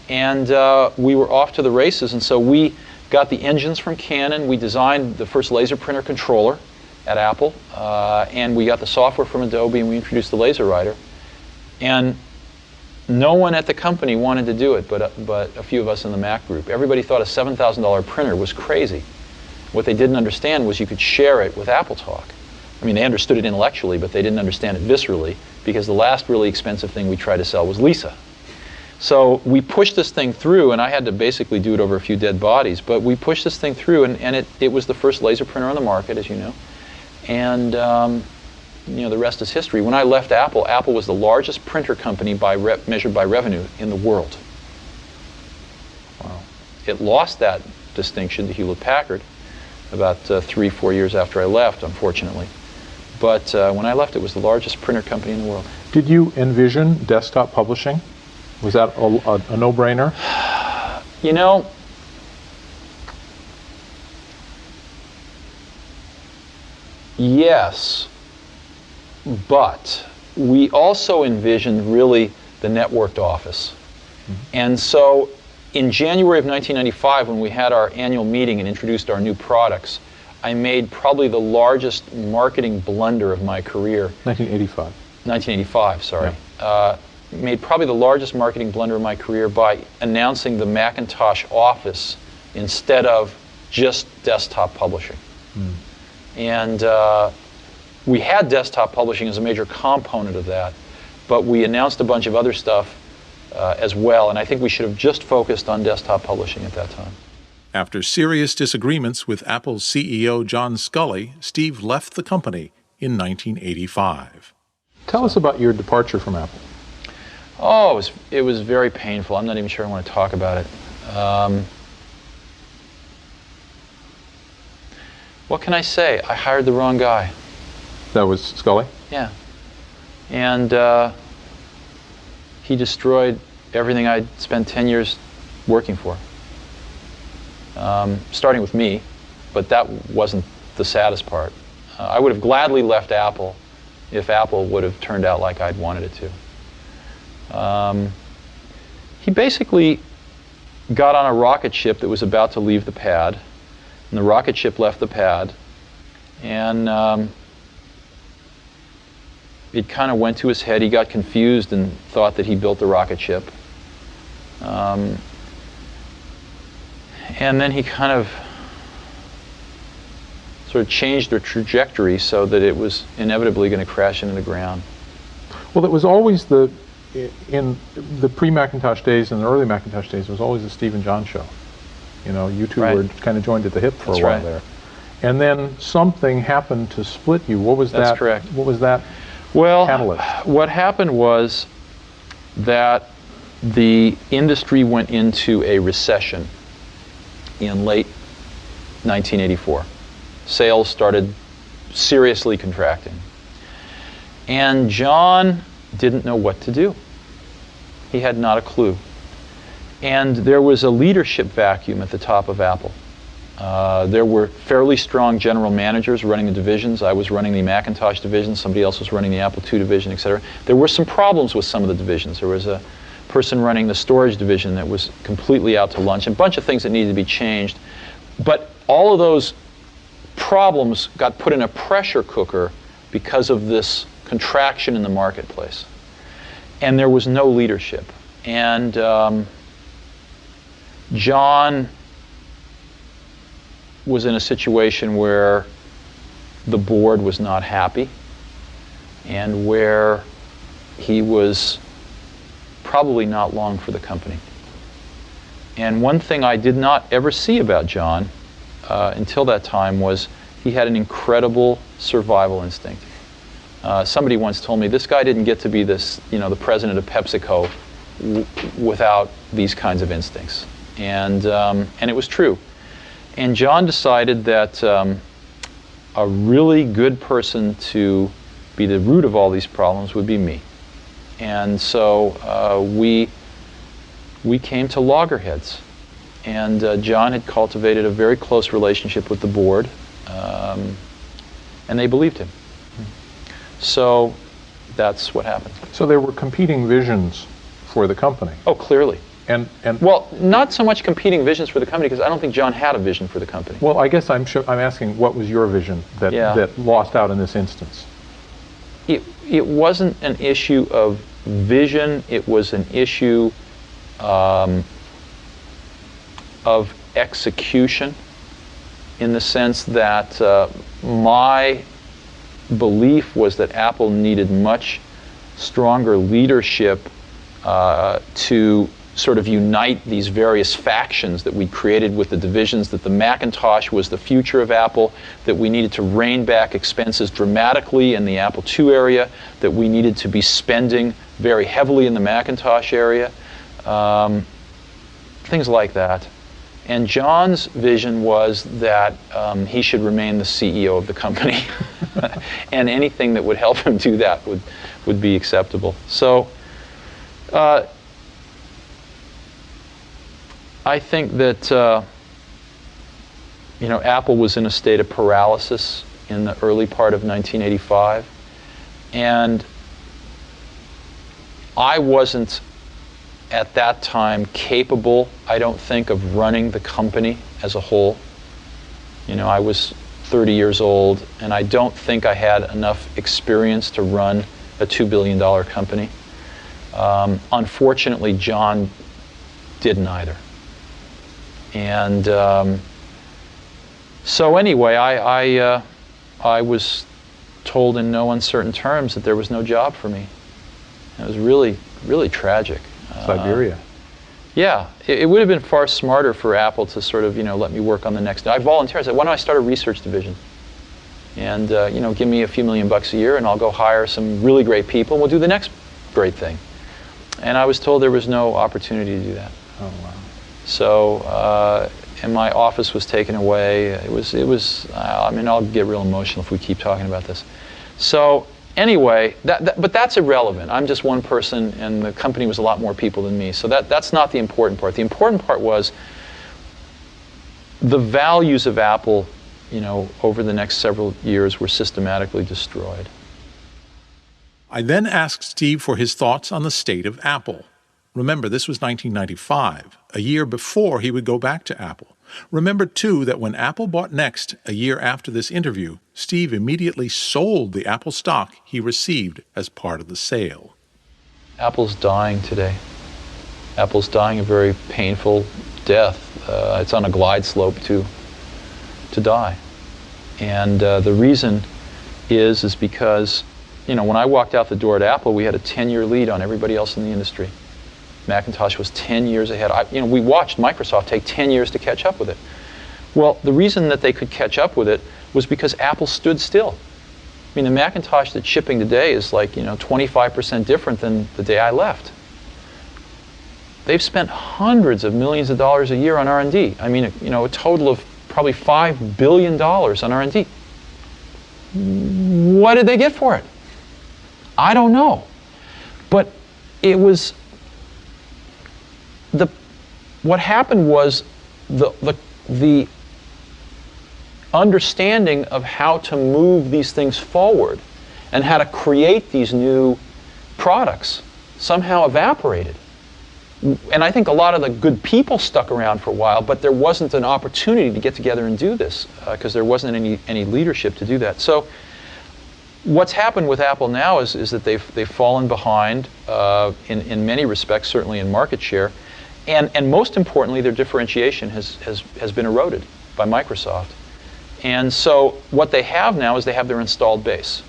And we were off to the races. And so we got the engines from Canon. We designed the first laser printer controller at Apple. And we got the software from Adobe, and we introduced the Laser Writer. And no one at the company wanted to do it but a few of us in the Mac group. Everybody thought a $7,000 printer was crazy. What they didn't understand was you could share it with AppleTalk. I mean, they understood it intellectually, but they didn't understand it viscerally, because the last really expensive thing we tried to sell was Lisa. So we pushed this thing through, and I had to basically do it over a few dead bodies, but we pushed this thing through, and it was the first laser printer on the market, as you know. And you know, the rest is history. When I left Apple, Apple was the largest printer company measured by revenue in the world. Wow. It lost that distinction to Hewlett-Packard about 3-4 years after I left, unfortunately. But when I left, it was the largest printer company in the world. Did you envision desktop publishing? Was that a no-brainer? You know, yes, but we also envisioned really the networked office. Mm-hmm. And so in January of 1995, when we had our annual meeting and introduced our new products, I made probably the largest marketing blunder of my career. 1985. 1985, sorry. Yeah. Made probably the largest marketing blunder of my career by announcing the Macintosh Office instead of just desktop publishing. Mm. And we had desktop publishing as a major component of that, but we announced a bunch of other stuff as well, and I think we should have just focused on desktop publishing at that time. After serious disagreements with Apple's CEO John Sculley, Steve left the company in 1985. Tell us about your departure from Apple. Oh, it was very painful. I'm not even sure I want to talk about it. What can I say? I hired the wrong guy. That was Sculley? Yeah. And he destroyed everything I'd spent 10 years working for. Starting with me, but that wasn't the saddest part. I would have gladly left Apple if Apple would have turned out like I'd wanted it to. He basically got on a rocket ship that was about to leave the pad, and the rocket ship left the pad, and it kind of went to his head. He got confused and thought that he built the rocket ship. And then he kind of sort of changed the trajectory so that it was inevitably going to crash into the ground. Well, it was always in the pre-Macintosh days and the early Macintosh days, it was always the Steve and John show. You know, you two were kind of joined at the hip for a while there. And then something happened to split you. What was that? That's correct. What was that catalyst? What happened was that the industry went into a recession in late 1984. Sales started seriously contracting. And John didn't know what to do. He had not a clue. And there was a leadership vacuum at the top of Apple. There were fairly strong general managers running the divisions. I was running the Macintosh division. Somebody else was running the Apple II division, etc. There were some problems with some of the divisions. There was a person running the storage division that was completely out to lunch, and a bunch of things that needed to be changed. But all of those problems got put in a pressure cooker because of this contraction in the marketplace. And there was no leadership. And John was in a situation where the board was not happy and where he was probably not long for the company. And one thing I did not ever see about John until that time was he had an incredible survival instinct. Somebody once told me this guy didn't get to be this, the president of PepsiCo without these kinds of instincts, and it was true. And John decided that a really good person to be the root of all these problems would be me, and so we came to loggerheads. And John had cultivated a very close relationship with the board, And they believed him. So that's what happened. So there were competing visions for the company. Oh, clearly. And Well, not so much competing visions for the company, because I don't think John had a vision for the company. well, I guess I'm asking, what was your vision that that lost out in this instance? It wasn't an issue of vision. It was an issue of execution, in the sense that my belief was that Apple needed much stronger leadership to sort of unite these various factions that we created with the divisions, that the Macintosh was the future of Apple, that we needed to rein back expenses dramatically in the Apple II area, that we needed to be spending very heavily in the Macintosh area, things like that. And John's vision was that he should remain the CEO of the company, and anything that would help him do that would be acceptable. So I think that Apple was in a state of paralysis in the early part of 1985, and I wasn't at that time capable, I don't think, of running the company as a whole. I was 30 years old, and I don't think I had enough experience to run a $2 billion company. Unfortunately, John didn't either. And so anyway, I was told in no uncertain terms that there was no job for me. It was really, really tragic. Siberia. Yeah, it would have been far smarter for Apple to sort of, let me work on the next. I volunteered. I said, why don't I start a research division? And, give me a few $1 million a year, and I'll go hire some really great people, and we'll do the next great thing. And I was told there was no opportunity to do that. Oh, wow. So, and my office was taken away. It was. I'll get real emotional if we keep talking about this. So anyway, but that's irrelevant. I'm just one person, and the company was a lot more people than me. So that's not the important part. The important part was the values of Apple, over the next several years were systematically destroyed. I then asked Steve for his thoughts on the state of Apple. Remember, this was 1995, a year before he would go back to Apple. Remember, too, that when Apple bought Next a year after this interview, Steve immediately sold the Apple stock he received as part of the sale. Apple's dying today. Apple's dying a very painful death. It's on a glide slope to die. And the reason is because, when I walked out the door at Apple, we had a 10-year lead on everybody else in the industry. Macintosh was 10 years ahead. We watched Microsoft take 10 years to catch up with it. Well, the reason that they could catch up with it was because Apple stood still. The Macintosh that's shipping today is 25% different than the day I left. They've spent hundreds of millions of dollars a year on R&D. A total of probably $5 billion on R&D. What did they get for it? I don't know. But it was what happened was the understanding of how to move these things forward and how to create these new products somehow evaporated. And I think a lot of the good people stuck around for a while, but there wasn't an opportunity to get together and do this because there wasn't any leadership to do that. So what's happened with Apple now is that they've fallen behind in many respects, certainly in market share. And most importantly, their differentiation has been eroded by Microsoft. And so what they have now is they have their installed base,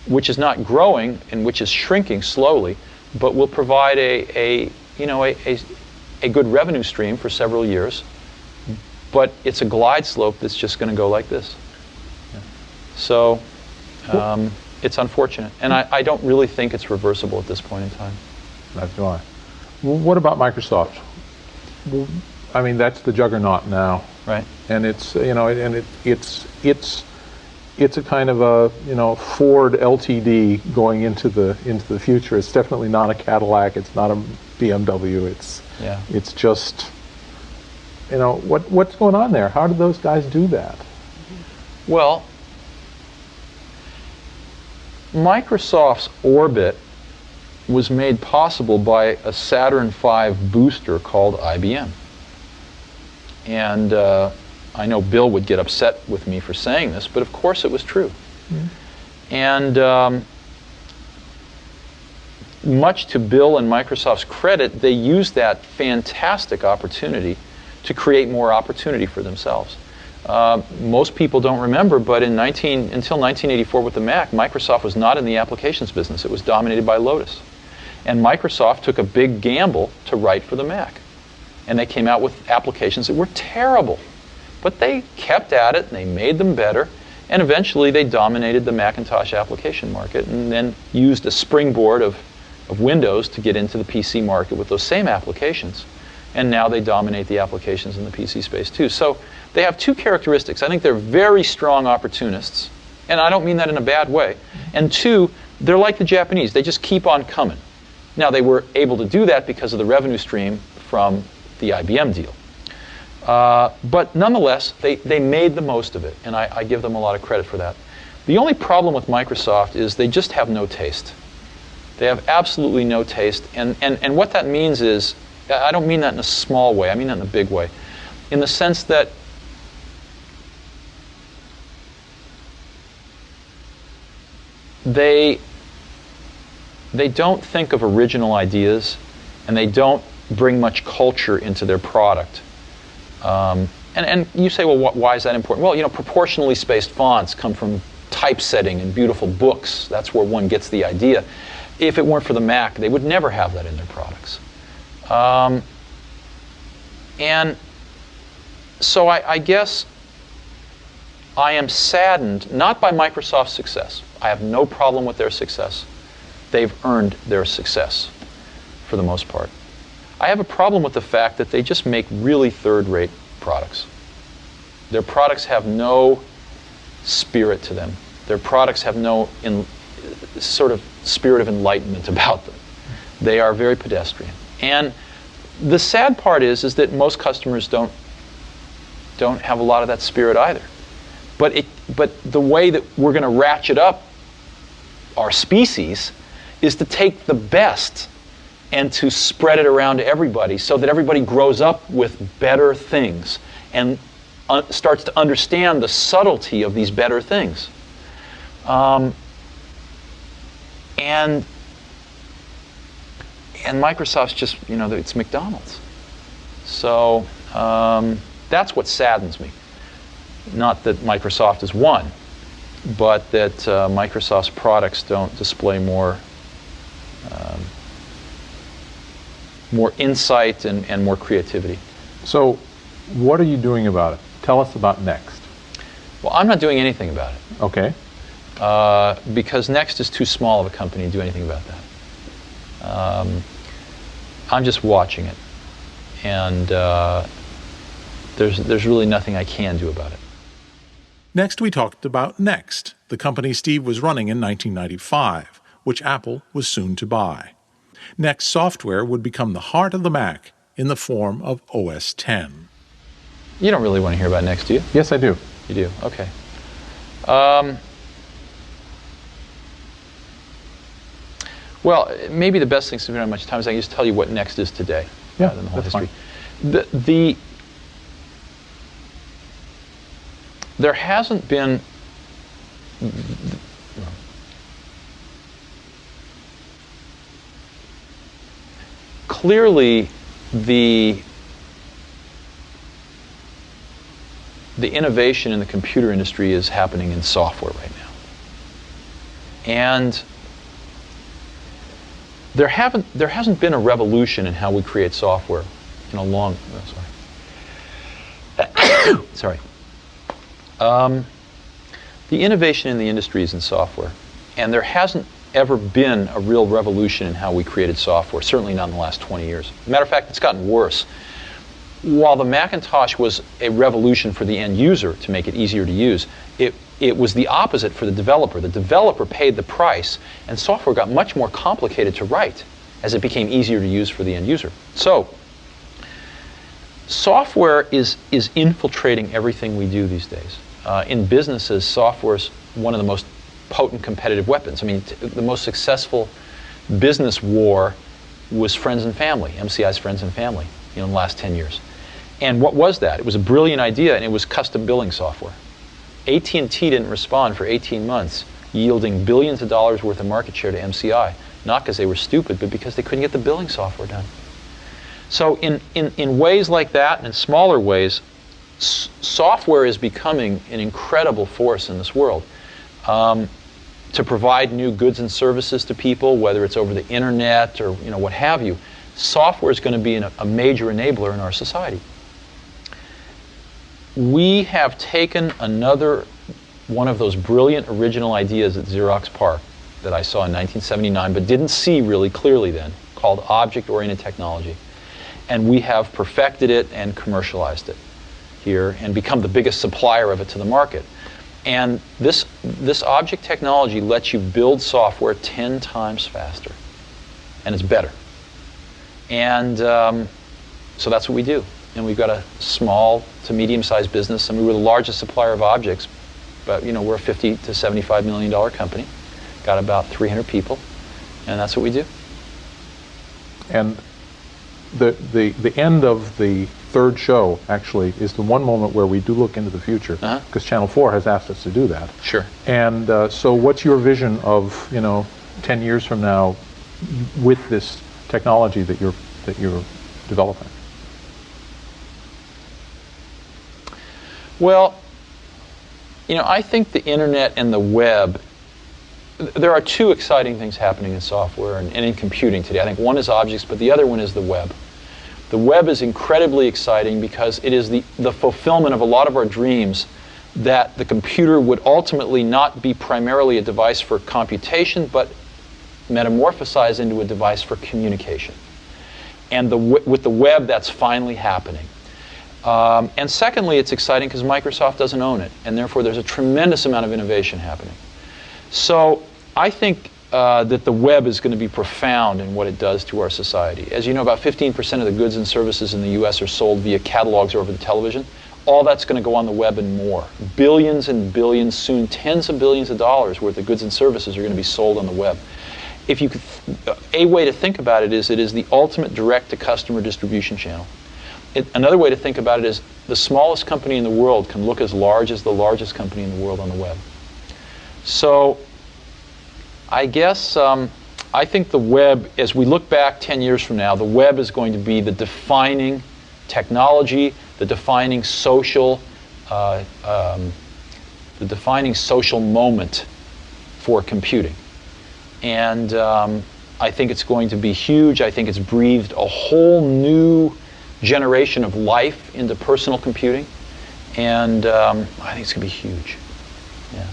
which is not growing and which is shrinking slowly, but will provide a good revenue stream for several years. But it's a glide slope that's just going to go like this. Yeah. So it's unfortunate. And I don't really think it's reversible at this point in time. Neither do I. What about Microsoft? That's the juggernaut now, right? And it's it's a kind of a Ford LTD going into the future. It's definitely not a Cadillac. It's not a BMW. It's just what's going on there? How did those guys do that? Well, Microsoft's orbit was made possible by a Saturn V booster called IBM. And I know Bill would get upset with me for saying this, but of course it was true. And much to Bill and Microsoft's credit, they used that fantastic opportunity to create more opportunity for themselves. Most people don't remember, but until 1984 with the Mac, Microsoft was not in the applications business. It was dominated by Lotus. And Microsoft took a big gamble to write for the Mac. And they came out with applications that were terrible. But they kept at it, and they made them better, and eventually they dominated the Macintosh application market and then used a springboard of Windows to get into the PC market with those same applications. And now they dominate the applications in the PC space too. So they have two characteristics. I think they're very strong opportunists, and I don't mean that in a bad way. And two, they're like the Japanese. They just keep on coming. Now, they were able to do that because of the revenue stream from the IBM deal. But nonetheless, they made the most of it, and I give them a lot of credit for that. The only problem with Microsoft is they just have no taste. They have absolutely no taste, and what that means is, I don't mean that in a small way, I mean that in a big way, in the sense that they don't think of original ideas, and they don't bring much culture into their product. And you say, well, why is that important? Well, you know, proportionally spaced fonts come from typesetting and beautiful books. That's where one gets the idea. If it weren't for the Mac, they would never have that in their products. And so I guess I am saddened, not by Microsoft's success. I have no problem with their success. They've earned their success for the most part. I have a problem with the fact that they just make really third-rate products. Their products have no spirit to them. Their products have no sort of spirit of enlightenment about them. They are very pedestrian. And the sad part is that most customers don't have a lot of that spirit either. But the way that we're going to ratchet up our species is to take the best and to spread it around to everybody so that everybody grows up with better things and starts to understand the subtlety of these better things. And Microsoft's just, you know, it's McDonald's. So that's what saddens me. Not that Microsoft has won, but that Microsoft's products don't display more insight and more creativity. So what are you doing about it? Tell us about Next. Well, I'm not doing anything about it. Okay. Because Next is too small of a company to do anything about that. I'm just watching it. And there's really nothing I can do about it. Next, we talked about Next, the company Steve was running in 1995, which Apple was soon to buy. Next software would become the heart of the Mac in the form of OS X. You don't really want to hear about Next, do you? Yes, I do. You do? Okay. Well, maybe the best thing, since we don't have much time, is I can just tell you what Next is today, rather than the whole history. There hasn't been clearly the innovation in the computer industry is happening in software right now. And there hasn't been a revolution in how we create software in a long, sorry. The innovation in the industry is in software, and there hasn't ever been a real revolution in how we created software, certainly not in the last 20 years. As a matter of fact, it's gotten worse. While the Macintosh was a revolution for the end user to make it easier to use, it was the opposite for the developer. The developer paid the price, and software got much more complicated to write as it became easier to use for the end user. So, software is infiltrating everything we do these days. in businesses, software is one of the most potent competitive weapons. I mean, the most successful business war was friends and family, MCI's friends and family, in the last 10 years. And what was that? It was a brilliant idea, and it was custom billing software. AT&T didn't respond for 18 months, yielding billions of dollars worth of market share to MCI, not because they were stupid, but because they couldn't get the billing software done. So in ways like that, and in smaller ways, software is becoming an incredible force in this world. To provide new goods and services to people, whether it's over the internet or what have you, software is going to be a major enabler in our society. We have taken another one of those brilliant original ideas at Xerox PARC that I saw in 1979, but didn't see really clearly then, called object-oriented technology. And we have perfected it and commercialized it here and become the biggest supplier of it to the market. And this object technology lets you build software 10 times faster, and it's better. And so that's what we do. And we've got a small to medium-sized business. I mean, we're the largest supplier of objects, but we're a $50 to $75 million company. Got about 300 people, and that's what we do. And the end of the third show, actually, is the one moment where we do look into the future, because Channel 4 has asked us to do that. Sure. And so what's your vision of, 10 years from now with this technology that you're developing? Well, I think the internet and the web, there are two exciting things happening in software and in computing today. I think one is objects, but the other one is the web. The web is incredibly exciting because it is the fulfillment of a lot of our dreams that the computer would ultimately not be primarily a device for computation, but metamorphosize into a device for communication. And with the web, that's finally happening. And secondly, it's exciting because Microsoft doesn't own it, and therefore there's a tremendous amount of innovation happening. So I think that the web is going to be profound in what it does to our society. As you know, about 15% of the goods and services in the US are sold via catalogs or over the television. All that's going to go on the web and more. Billions and billions, soon tens of billions of dollars worth of goods and services are going to be sold on the web. If you could, a way to think about it is the ultimate direct-to-customer distribution channel. Another way to think about it is the smallest company in the world can look as large as the largest company in the world on the web. So I guess I think the web, as we look back 10 years from now, the web is going to be the defining technology, the defining social moment for computing. And I think it's going to be huge. I think it's breathed a whole new generation of life into personal computing. And I think it's going to be huge. Yeah.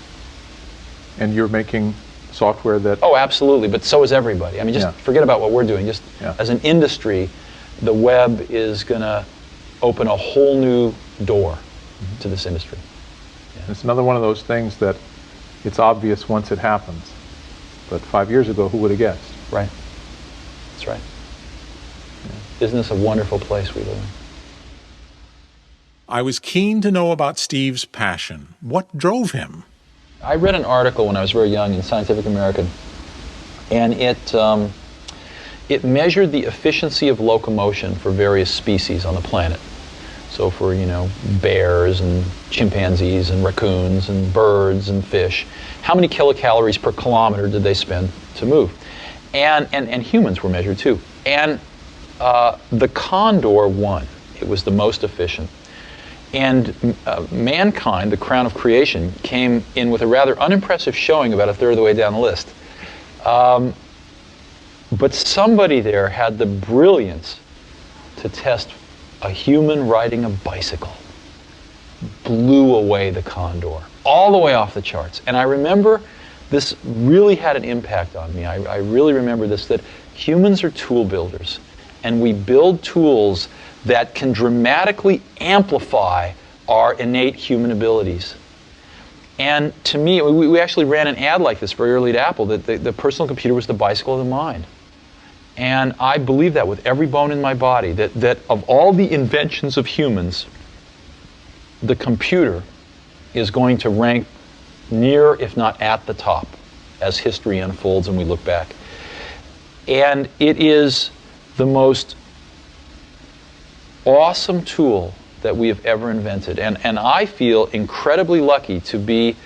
And you're making software that... Oh, absolutely, but so is everybody. I mean, just forget about what we're doing. Just as an industry, the web is going to open a whole new door to this industry. Yeah. It's another one of those things that it's obvious once it happens. But 5 years ago, who would have guessed? Right. That's right. Yeah. Isn't this a wonderful place we live in? I was keen to know about Steve's passion. What drove him? I read an article when I was very young in Scientific American, and it measured the efficiency of locomotion for various species on the planet. So for, bears and chimpanzees and raccoons and birds and fish, how many kilocalories per kilometer did they spend to move? And humans were measured too. And the condor won. It was the most efficient. And mankind, the crown of creation, came in with a rather unimpressive showing about a third of the way down the list. But somebody there had the brilliance to test a human riding a bicycle. Blew away the condor, all the way off the charts. And I remember this really had an impact on me. I really remember this, that humans are tool builders, and we build tools that can dramatically amplify our innate human abilities. And to me, we actually ran an ad like this very early at Apple, that the personal computer was the bicycle of the mind. And I believe that with every bone in my body, that of all the inventions of humans, the computer is going to rank near, if not at the top, as history unfolds and we look back. And it is the most awesome tool that we have ever invented. And I feel incredibly lucky to be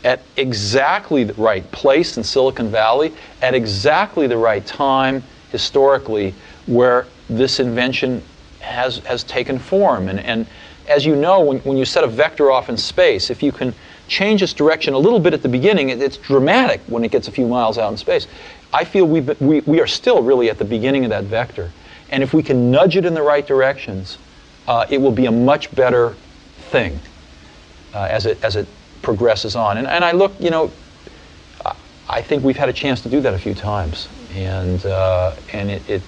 at exactly the right place in Silicon Valley, at exactly the right time historically, where this invention has taken form. And as you know, when you set a vector off in space, if you can change its direction a little bit at the beginning, it's dramatic when it gets a few miles out in space. I feel we are still really at the beginning of that vector. And if we can nudge it in the right directions, it will be a much better thing as it progresses on. And I look, I think we've had a chance to do that a few times. And it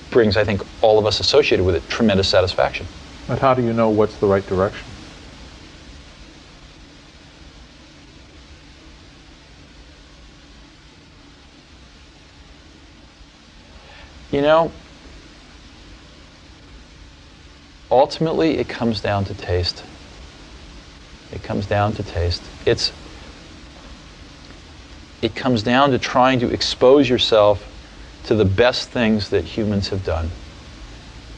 brings, I think, all of us associated with it tremendous satisfaction. But how do you know what's the right direction? Ultimately, it comes down to taste. It comes down to taste. It comes down to trying to expose yourself to the best things that humans have done,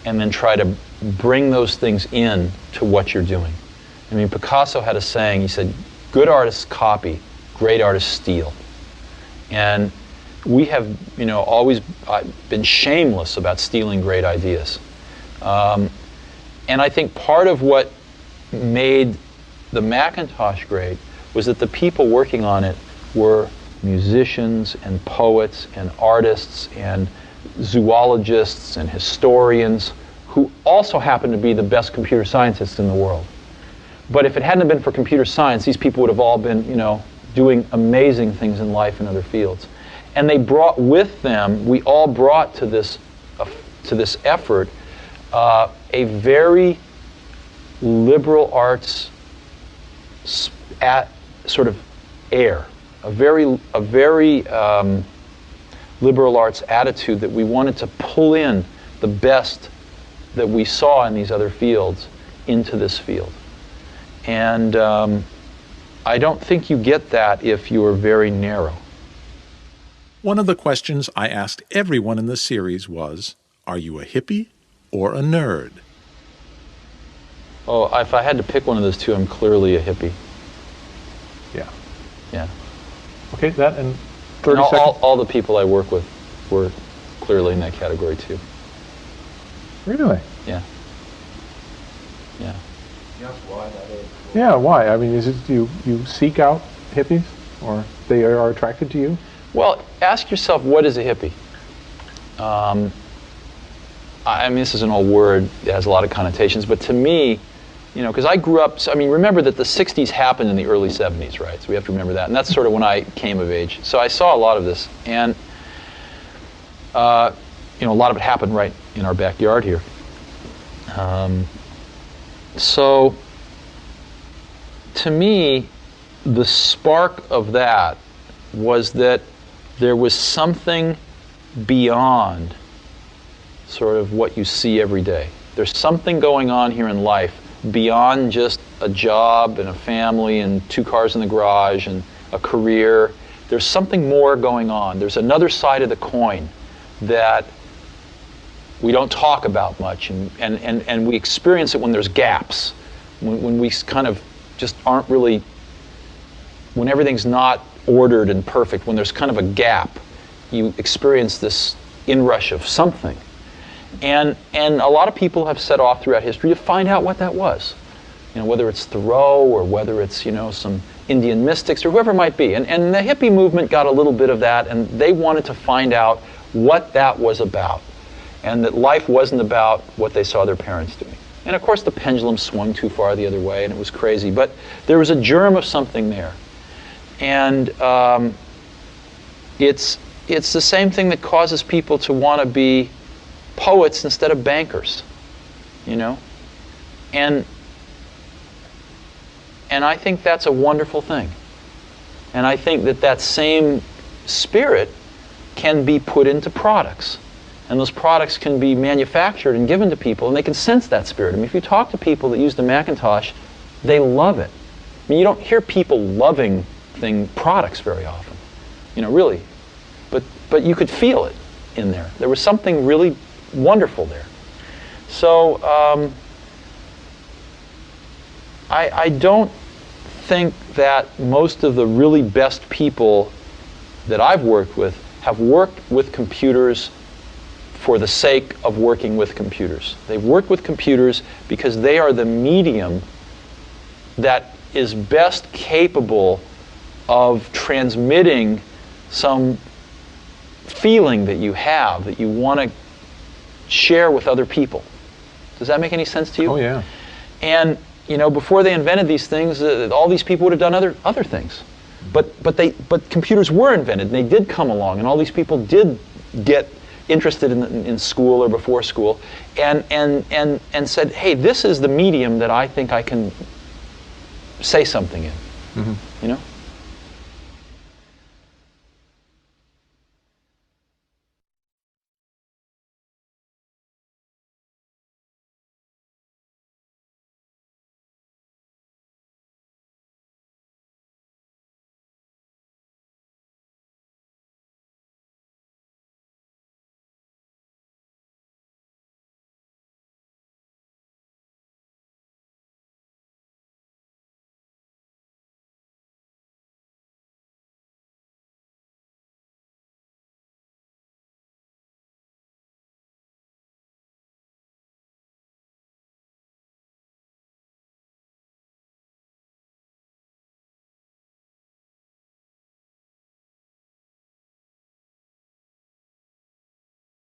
and then try to bring those things in to what you're doing. I mean, Picasso had a saying, he said, good artists copy, great artists steal. And we have, always been shameless about stealing great ideas. And I think part of what made the Macintosh great was that the people working on it were musicians and poets and artists and zoologists and historians who also happened to be the best computer scientists in the world. But if it hadn't been for computer science, these people would have all been, doing amazing things in life in other fields. And they brought with them, we all brought to this effort a very liberal arts sort of air, a very liberal arts attitude that we wanted to pull in the best that we saw in these other fields into this field. And I don't think you get that if you're very narrow. One of the questions I asked everyone in the series was, are you a hippie or a nerd? Oh, if I had to pick one of those two, I'm clearly a hippie. Yeah. Yeah. Okay, that in 30 and seconds. All the people I work with were clearly in that category too. Really? Yeah. Yeah. Yes, why that is. Yeah, why? I mean, is it you seek out hippies, or they are attracted to you? Well, ask yourself, what is a hippie? I mean, this is an old word. It has a lot of connotations. But to me, because I grew up, remember that the 60s happened in the early 70s, right? So we have to remember that. And that's sort of when I came of age. So I saw a lot of this. And, a lot of it happened right in our backyard here. So to me, the spark of that was that there was something beyond sort of what you see every day. There's something going on here in life beyond just a job and a family and 2 cars in the garage and a career. There's something more going on. There's another side of the coin that we don't talk about much, and we experience it when there's gaps, when we kind of just aren't really, when everything's not ordered and perfect, when there's kind of a gap, you experience this inrush of something. And a lot of people have set off throughout history to find out what that was. Whether it's Thoreau or whether it's, some Indian mystics or whoever it might be. And the hippie movement got a little bit of that, and they wanted to find out what that was about. And that life wasn't about what they saw their parents doing. And of course the pendulum swung too far the other way and it was crazy. But there was a germ of something there. And it's the same thing that causes people to want to be poets instead of bankers, and I think that's a wonderful thing. And I think that same spirit can be put into products, and those products can be manufactured and given to people, and they can sense that spirit. I mean, if you talk to people that use the Macintosh, they love it. I mean, you don't hear people loving products very often, really. But you could feel it in there. There was something really wonderful there. So I don't think that most of the really best people that I've worked with have worked with computers for the sake of working with computers. They've worked with computers because they are the medium that is best capable of transmitting some feeling that you have that you want to share with other people. Does that make any sense to you? Oh, yeah. And before they invented these things, all these people would have done other things. But computers were invented, and they did come along, and all these people did get interested in school or before school, and said, hey, this is the medium that I think I can say something in. Mm-hmm.